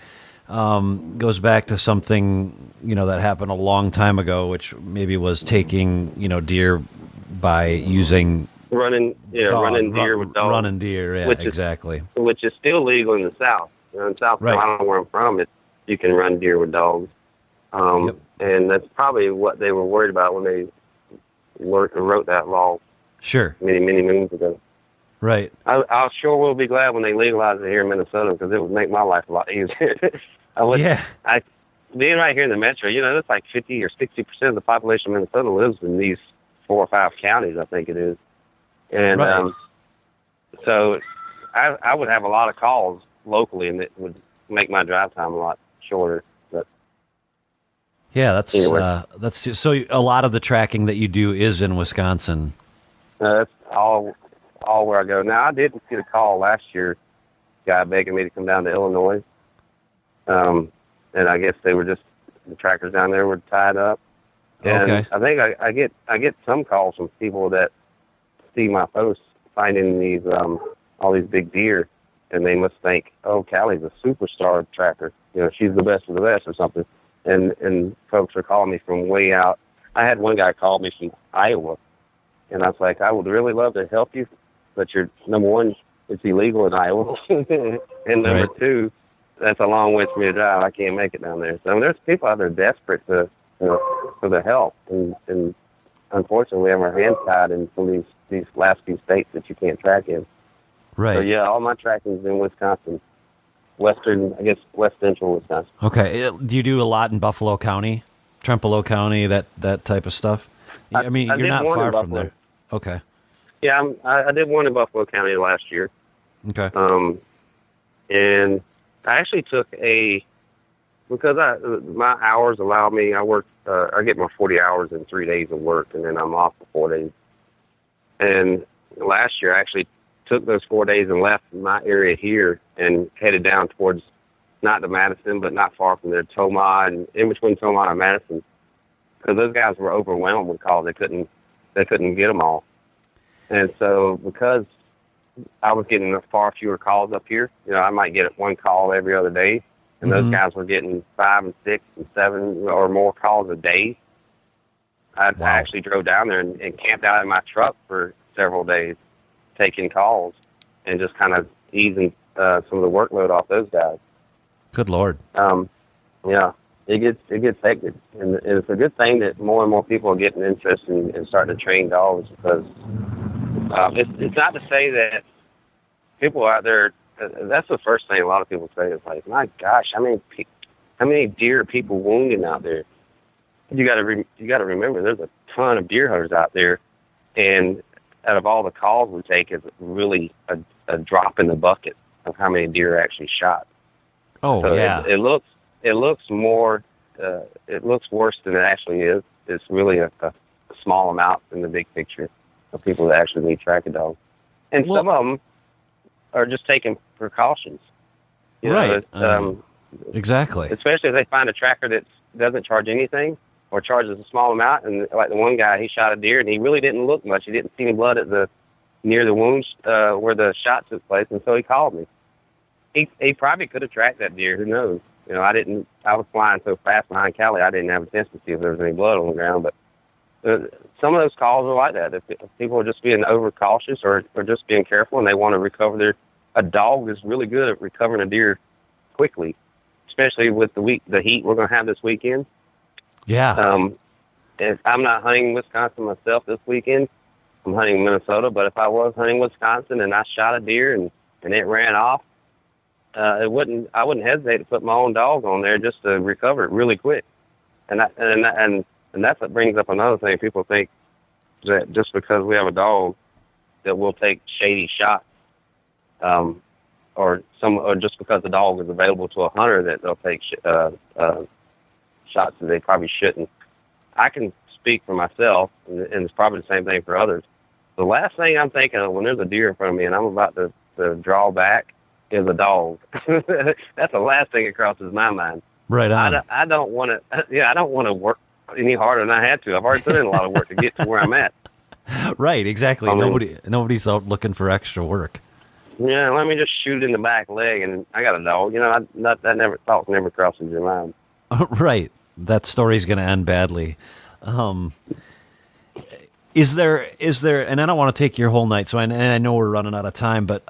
goes back to something that happened a long time ago, which maybe was taking deer by using running deer with dogs. Running deer, yeah, exactly. Which is still legal in the South. In South Carolina, where I'm from, you can run deer with dogs. And that's probably what they were worried about when they wrote that law. Sure. Many, many moons ago. Right. I sure will be glad when they legalize it here in Minnesota, because it would make my life a lot easier. Being right here in the metro, that's like 50 or 60% of the population of Minnesota lives in these 4 or 5 counties, I think it is. And so I would have a lot of calls locally, and it would make my drive time a lot shorter. But yeah, that's so a lot of the tracking that you do is in Wisconsin. That's all where I go. Now, I did get a call last year, guy begging me to come down to Illinois. And I guess the trackers down there were tied up. And Okay. I think I get some calls from people that see my posts finding these all these big deer, and they must think, oh, Callie's a superstar tracker. She's the best of the best or something. And folks are calling me from way out. I had one guy call me from Iowa, and I was like, I would really love to help you, but number one, it's illegal in Iowa, and number two, that's a long way for me to drive. I can't make it down there. So there's people out there desperate for the help, and unfortunately, we have our hands tied in some of these last few states that you can't track in. Right. So yeah, all my tracking's in Wisconsin, west central Wisconsin. Okay. Do you do a lot in Buffalo County, Trempealeau County, that type of stuff? I mean, you're not far from there. Okay. Yeah, I did one in Buffalo County last year. Okay. And I actually took because my hours allow me. I get my 40 hours in 3 days of work, and then I'm off for 4 days. And last year, I actually took those 4 days and left my area here and headed down towards, not to Madison, but not far from there, Tomah, and in between Tomah and Madison, because those guys were overwhelmed with calls. They couldn't get them all. And so because I was getting far fewer calls up here, I might get one call every other day, and those guys were getting 5 and 6 and 7 or more calls a day. I actually drove down there and camped out in my truck for several days, taking calls and just kind of easing some of the workload off those guys. Good Lord. Yeah, it gets hectic, and it's a good thing that more and more people are getting interested in starting to train dogs, because it's not to say that people out there. That's the first thing a lot of people say is like, my gosh, how many deer are people wounding out there? You got to remember, there's a ton of deer hunters out there, and out of all the calls we take, is really a drop in the bucket of how many deer are actually shot. Oh, so yeah. It looks more. It looks worse than it actually is. It's really a small amount in the big picture of people that actually need tracking dogs, and some of them are just taking precautions. Right. Exactly. Especially if they find a tracker that doesn't charge anything or charges a small amount. And like the one guy, he shot a deer and he really didn't look much. He didn't see any blood near the wounds where the shot took place, and so he called me. He probably could have tracked that deer. Who knows? I was flying so fast behind Callie, I didn't have a chance to see if there was any blood on the ground. But some of those calls are like that. If people are just being overcautious or just being careful, and they want to recover a dog is really good at recovering a deer quickly, especially with the heat we're going to have this weekend. Yeah. If I'm not hunting Wisconsin myself this weekend, I'm hunting Minnesota. But if I was hunting Wisconsin and I shot a deer and it ran off, I wouldn't hesitate to put my own dog on there just to recover it really quick. And that's what brings up another thing. People think that just because we have a dog that we'll take shady shots, or just because the dog is available to a hunter that they'll take shots that they probably shouldn't. I can speak for myself, and it's probably the same thing for others. The last thing I'm thinking of when there's a deer in front of me and I'm about to draw back is a dog. That's the last thing that crosses my mind. Right on. I don't want to. Yeah, I don't want to work any harder than I had to. I've already put in a lot of work to get to where I'm at. Right, exactly. Nobody's out looking for extra work. Yeah, let me just shoot in the back leg, and I got a dog. That thought never crosses your mind. Right, that story's going to end badly. Is there? And I don't want to take your whole night, and I know we're running out of time, but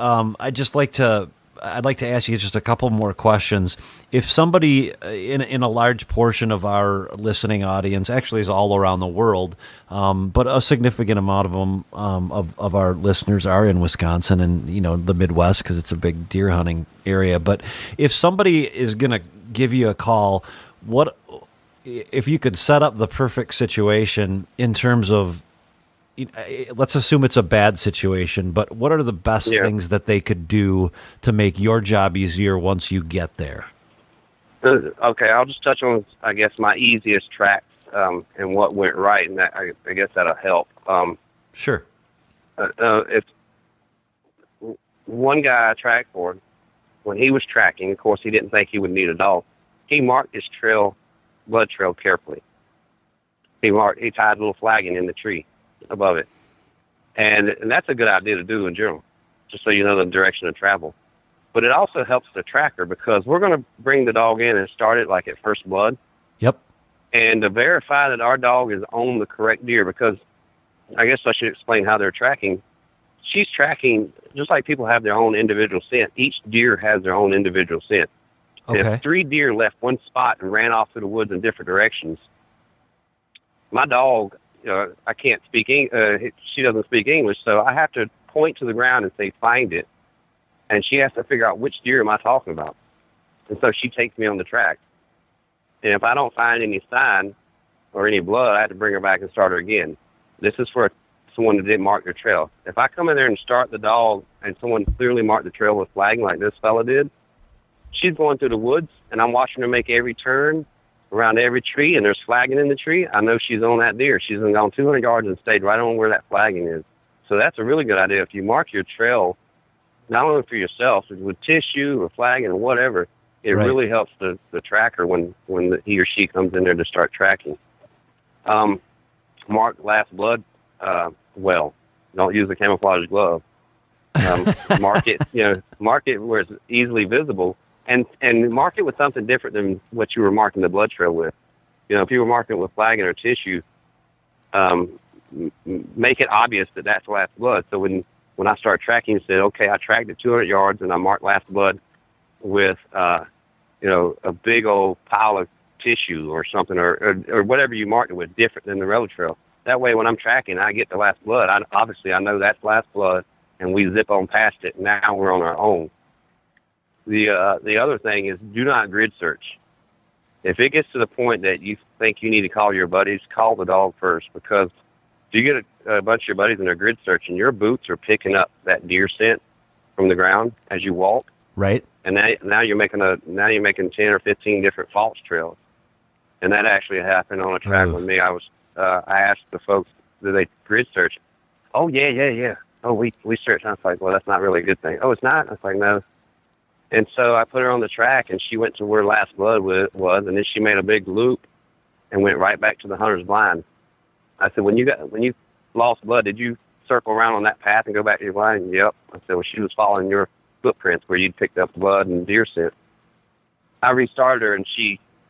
I'd like to ask you just a couple more questions. If somebody in a large portion of our listening audience, actually is all around the world, but a significant amount of them of our listeners are in Wisconsin and the Midwest because it's a big deer hunting area. But if somebody is going to give you a call, what if you could set up the perfect situation in terms of, let's assume it's a bad situation, but what are the best things that they could do to make your job easier once you get there? Okay, I'll just touch on, I guess, my easiest tracks and what went right, and that I guess that'll help. Sure. if one guy I tracked for, when he was tracking, of course, he didn't think he would need a dog. He marked his blood trail carefully. He tied a little flagging in the tree above it. And that's a good idea to do in general, just so you know the direction of travel. But it also helps the tracker because we're going to bring the dog in and start it like at first blood. Yep. And to verify that our dog is on the correct deer, because I guess I should explain how they're tracking. She's tracking just like people have their own individual scent. Each deer has their own individual scent. Okay. If 3 deer left one spot and ran off to the woods in different directions, my dog, I can't speak she doesn't speak English, so I have to point to the ground and say, find it. And she has to figure out which deer am I talking about. And so she takes me on the track. And if I don't find any sign or any blood, I have to bring her back and start her again. This is for someone that didn't mark their trail. If I come in there and start the dog and someone clearly marked the trail with flagging like this fella did, she's going through the woods and I'm watching her make every turn around every tree and there's flagging in the tree. I know she's on that deer. She's gone 200 yards and stayed right on where that flagging is. So that's a really good idea. If you mark your trail, not only for yourself, but with tissue or flagging or whatever, it really helps the tracker when he or she comes in there to start tracking. Mark last blood well. Don't use a camouflage glove. Mark it where it's easily visible, and mark it with something different than what you were marking the blood trail with. If you were marking it with flagging or tissue, make it obvious that that's last blood. So when I start tracking, say, okay, I tracked it 200 yards and I marked last blood with a big old pile of tissue or something, or whatever you marked it with, different than the road trail. That way, when I'm tracking, I get the last blood. I know that's last blood, and we zip on past it. Now we're on our own. The other thing is, do not grid search. If it gets to the point that you think you need to call your buddies, call the dog first, because if you get a bunch of your buddies and they're grid searching, your boots are picking up that deer scent from the ground as you walk. Right. And now you're making 10 or 15 different false trails. And that actually happened on a track with me. I asked the folks, do they grid search? Oh, yeah. Oh, we searched. I was like, well, that's not really a good thing. Oh, it's not? I was like, no. And so I put her on the track, and she went to where last blood was, and then she made a big loop and went right back to the hunter's blind. I said, when you lost blood, did you circle around on that path and go back to your blind? Yep. I said, well, she was following your footprints where you'd picked up blood and deer scent. I restarted her, and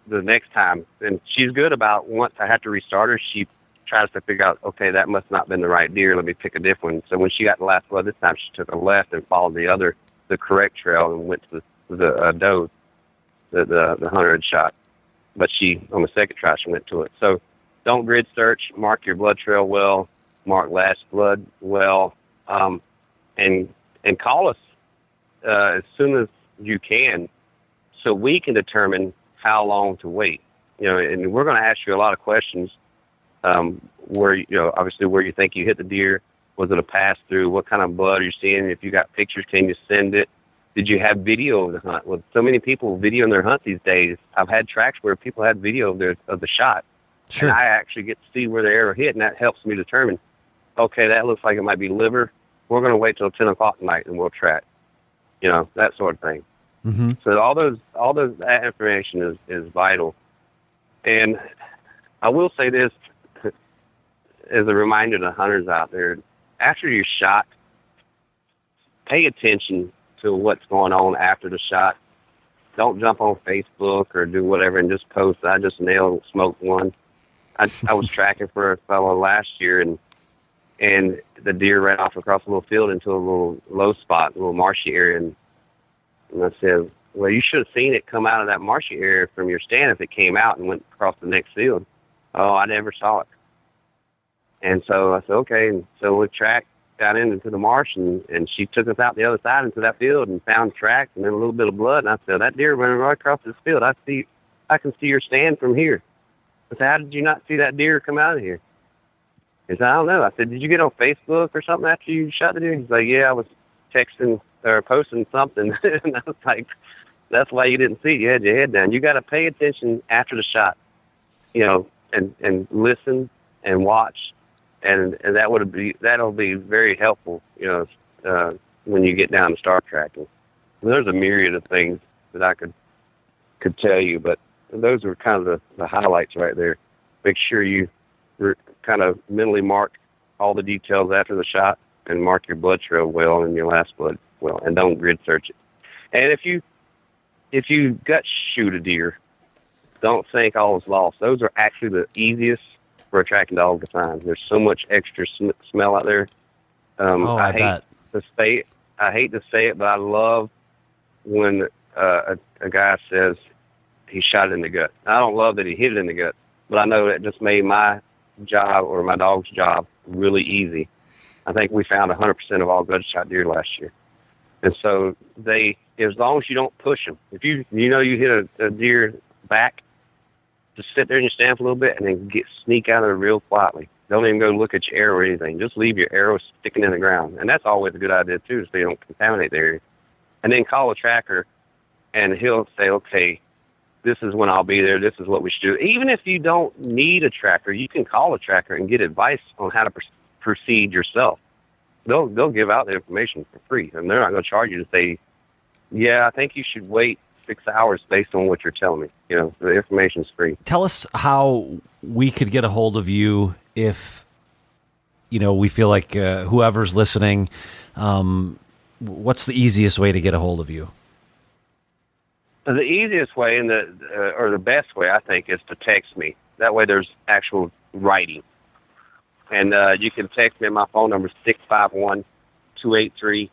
the next time, and she's good about once I had to restart her, she tries to figure out, okay, that must not have been the right deer. Let me pick a different one. So when she got the last blood this time, she took a left and followed the correct trail and went to the doe that the hunter had shot. But on the second try, she went to it. So don't grid search. Mark your blood trail well. Mark last blood well. And call us as soon as you can so we can determine how long to wait. And we're going to ask you a lot of questions where, obviously where you think you hit the deer. Was it a pass-through? What kind of blood are you seeing? If you got pictures, can you send it? Did you have video of the hunt? With so many people videoing their hunt these days, I've had tracks where people had video of the shot. Sure. And I actually get to see where the arrow hit, and that helps me determine, okay, that looks like it might be liver. We're going to wait till 10 o'clock at night, and we'll track. That sort of thing. Mm-hmm. So all that information is vital. And I will say this as a reminder to hunters out there, after you're shot, pay attention to what's going on after the shot. Don't jump on Facebook or do whatever and just post, I just nailed, smoked one. I was tracking for a fellow last year, and the deer ran off across a little field into a little low spot, a little marshy area, and I said, well, you should have seen it come out of that marshy area from your stand if it came out and went across the next field. Oh, I never saw it. And so I said, okay. And so we tracked down into the marsh, and she took us out the other side into that field and found tracks and then a little bit of blood. And I said, that deer running right across this field. I can see your stand from here. I said, how did you not see that deer come out of here? He said, I don't know. I said, did you get on Facebook or something after you shot the deer? He's like, yeah, I was texting or posting something. And I was like, that's why you didn't see it. You had your head down. You got to pay attention after the shot, and listen and watch and that'll be very helpful, when you get down to start tracking. There's a myriad of things that I could tell you, but those are kind of the highlights right there. Make sure you kind of mentally mark all the details after the shot, and mark your blood trail well and your last blood well, and don't grid search it. And if you gut shoot a deer, don't think all is lost. Those are actually the easiest for a tracking dog to find. There's so much extra smell out there. I bet. I hate to say it, but I love when a guy says he shot it in the gut. I don't love that he hit it in the gut, but I know that just made my job or my dog's job really easy. I think we found 100% of all gunshot deer last year. And so as long as you don't push them, if you hit a deer back, just sit there in your stand for a little bit and then sneak out of there real quietly. Don't even go look at your arrow or anything. Just leave your arrow sticking in the ground. And that's always a good idea too, so you don't contaminate the area. And then call a tracker, and he'll say, okay, this is when I'll be there. This is what we should do. Even if you don't need a tracker, you can call a tracker and get advice on how to proceed yourself. They'll give out the information for free, and they're not going to charge you to say, yeah, I think you should wait 6 hours based on what you're telling me. The information's free. Tell us how we could get a hold of you if, we feel like whoever's listening, what's the easiest way to get a hold of you? The easiest way and the best way, I think, is to text me. That way there's actual writing. And you can text me. My phone number is 651-283-3256,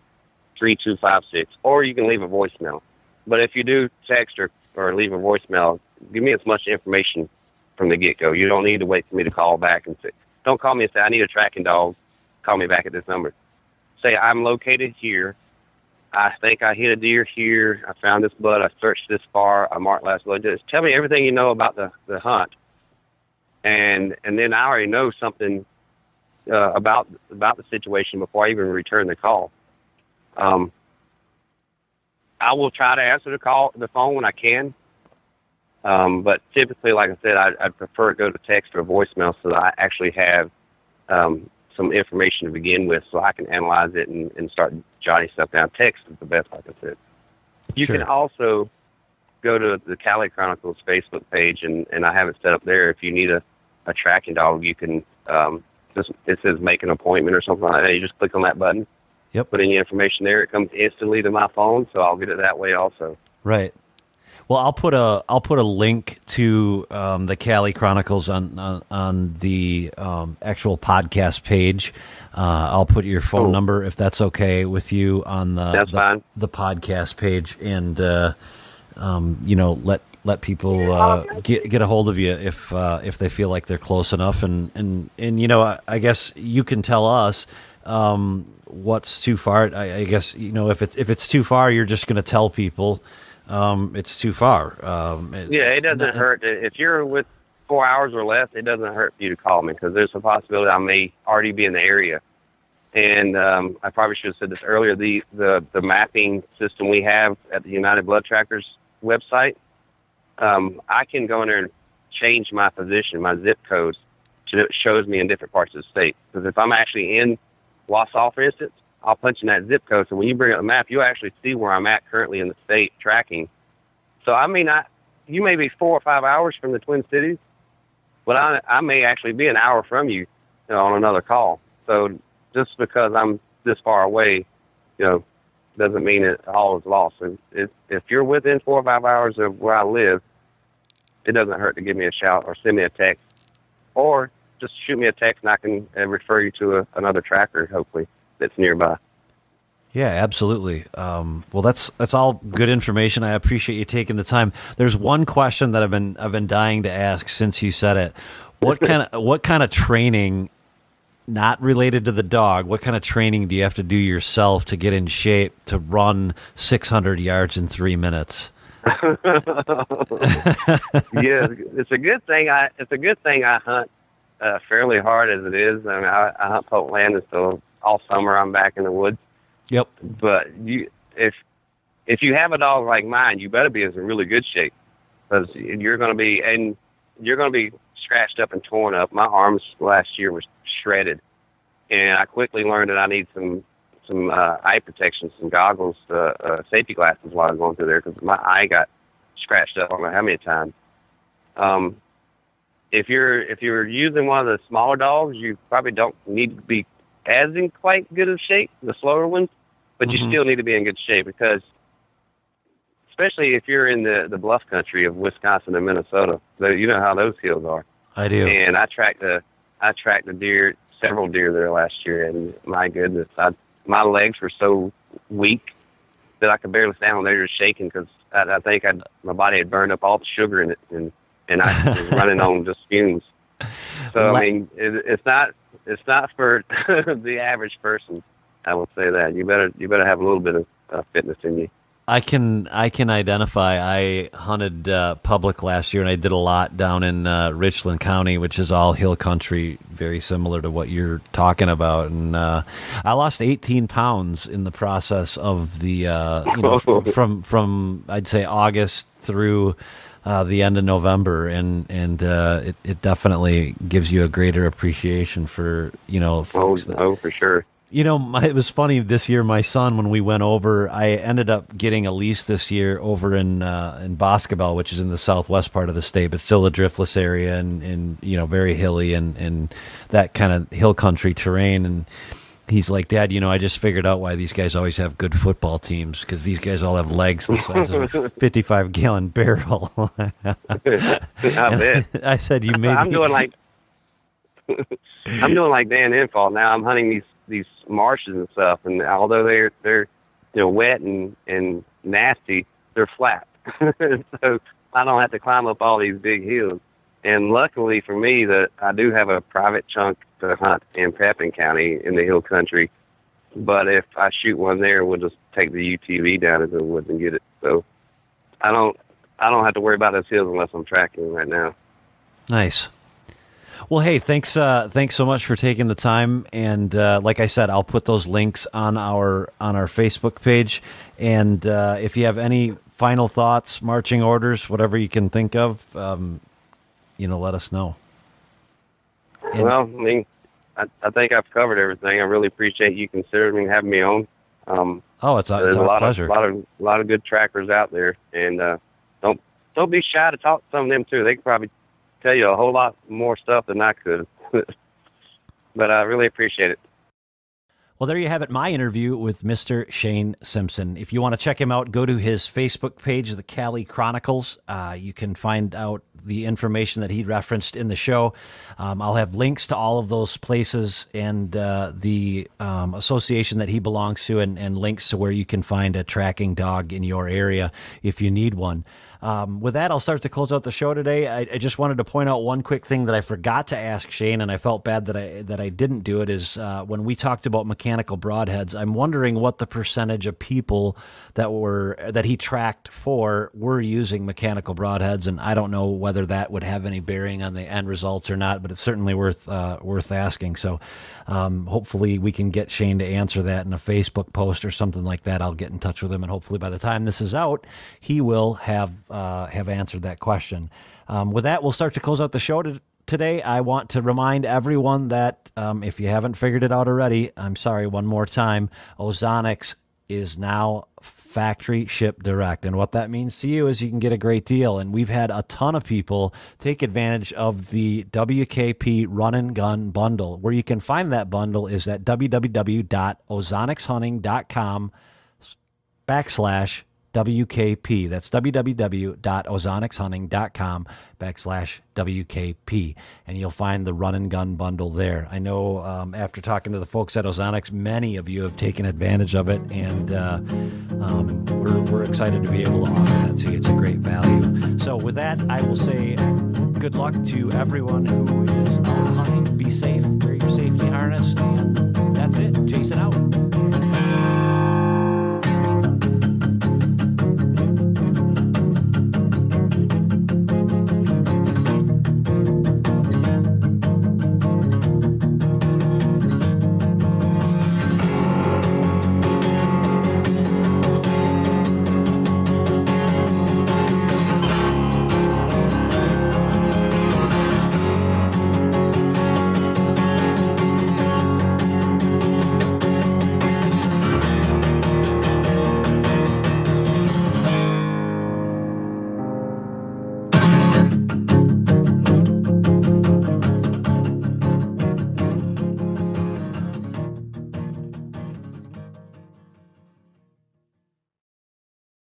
or you can leave a voicemail. But if you do text or leave a voicemail, give me as much information from the get-go. You don't need to wait for me to call back and say, don't call me and say, I need a tracking dog. Call me back at this number. Say, I'm located here. I think I hit a deer here. I found this blood. I searched this far. I marked last blood. Just tell me everything you know about the hunt. And then I already know something about the situation before I even return the call. I will try to answer the phone when I can. But typically, like I said, I'd prefer to go to text or voicemail so that I actually have some information to begin with, so I can analyze it and start jotting stuff down. Text is the best, like I said. You can also go to the Callie Chronicles Facebook page, and I have it set up there. If you need a tracking dog, you can it says make an appointment or something like that. You just click on that button. Yep. Put in your information there. It comes instantly to my phone, so I'll get it that way also. Right. Well, I'll put a link to the Callie Chronicles on the actual podcast page. I'll put your phone number, if that's okay with you, on the podcast page, and let people get a hold of you if they feel like they're close enough, and I guess you can tell us what's too far. I guess if it's too far, you're just going to tell people. It's too far. It doesn't hurt. If you're with 4 hours or less, it doesn't hurt for you to call me, because there's a possibility I may already be in the area. And I probably should have said this earlier. The mapping system we have at the United Blood Trackers website, I can go in there and change my position, my zip codes, so it shows me in different parts of the state. Because if I'm actually in Wausau, for instance, I'll punch in that zip code, so when you bring up the map, you'll actually see where I'm at currently in the state tracking. So you may be 4 or 5 hours from the Twin Cities, but I may actually be an hour from you, on another call. So just because I'm this far away, doesn't mean it all is lost. If you're within 4 or 5 hours of where I live, it doesn't hurt to give me a shout or send me a text, or just shoot me a text and I can refer you to another tracker, hopefully, that's nearby. Yeah, absolutely. Well, that's all good information. I appreciate you taking the time. There's one question that I've been dying to ask since you said it. What kind of training, not related to the dog, what kind of training do you have to do yourself to get in shape to run 600 yards in 3 minutes? Yeah, it's a good thing. I hunt fairly hard as it is. I mean, I hunt public land, and so all summer I'm back in the woods. Yep. But if you have a dog like mine, you better be in some really good shape, because you're going to be scratched up and torn up. My arms last year were shredded, and I quickly learned that I need some eye protection, some goggles, safety glasses while I was going through there because my eye got scratched up. I don't know how many times. If you're using one of the smaller dogs, you probably don't need to be as in quite good of shape, the slower ones, but you still need to be in good shape because, especially if you're in the bluff country of Wisconsin and Minnesota, so you know how those hills are. I do. And I tracked a deer, several deer there last year, and my goodness, my legs were so weak that I could barely stand on there just shaking because I think my body had burned up all the sugar in it, and I was running on just fumes. So I mean, it's not for the average person. I will say that you better have a little bit of fitness in you. I can identify. I hunted public last year, and I did a lot down in Richland County, which is all hill country, very similar to what you're talking about. And I lost 18 pounds in the process of the from I'd say August through the end of November, and it definitely gives you a greater appreciation for folks for sure. It was funny this year. My son, when we went over, I ended up getting a lease this year over in Boscobel, which is in the southwest part of the state, but still a driftless area and very hilly and that kind of hill country terrain. And he's like, Dad, I just figured out why these guys always have good football teams because these guys all have legs the size of a 55-gallon barrel. I bet. I said, I'm doing like Dan Infalt now. I'm hunting these marshes and stuff, and although they're wet and nasty, they're flat. So I don't have to climb up all these big hills. And luckily for me, that I do have a private chunk to hunt in Pepin County in the hill country. But if I shoot one there, we'll just take the UTV down into the woods and get it. So I don't have to worry about those hills unless I'm tracking right now. Nice. Well, hey, thanks so much for taking the time. And like I said, I'll put those links on our Facebook page. And if you have any final thoughts, marching orders, whatever you can think of, let us know. Well, I mean, I think I've covered everything. I really appreciate you considering me, having me on. It's our pleasure. A lot of good trackers out there, and don't be shy to talk to some of them too. They could probably tell you a whole lot more stuff than I could. But I really appreciate it. Well, there you have it, my interview with Mr. Shane Simpson. If you want to check him out, go to his Facebook page, the Callie Chronicles. You can find out the information that he referenced in the show. I'll have links to all of those places and the association that he belongs to and links to where you can find a tracking dog in your area if you need one. With that, I'll start to close out the show today. I just wanted to point out one quick thing that I forgot to ask Shane, and I felt bad that I didn't do it, is when we talked about mechanical broadheads, I'm wondering what the percentage of people that he tracked for were using mechanical broadheads, and I don't know whether that would have any bearing on the end results or not, but it's certainly worth asking. So hopefully we can get Shane to answer that in a Facebook post or something like that. I'll get in touch with him, and hopefully by the time this is out, he will have answered that question. With that, we'll start to close out the show today. I want to remind everyone that if you haven't figured it out already, I'm sorry, one more time, Ozonics is now factory ship direct. And what that means to you is you can get a great deal. And we've had a ton of people take advantage of the WKP Run and Gun bundle. Where you can find that bundle is at www.ozonicshunting.com/WKP. That's www.ozonicshunting.com/WKP. And you'll find the Run and Gun bundle there. I know after talking to the folks at Ozonics, many of you have taken advantage of it, and we're excited to be able to offer that to you. It's a great value. So with that, I will say good luck to everyone who is out hunting. Be safe, wear your safety harness, and that's it. Jason out.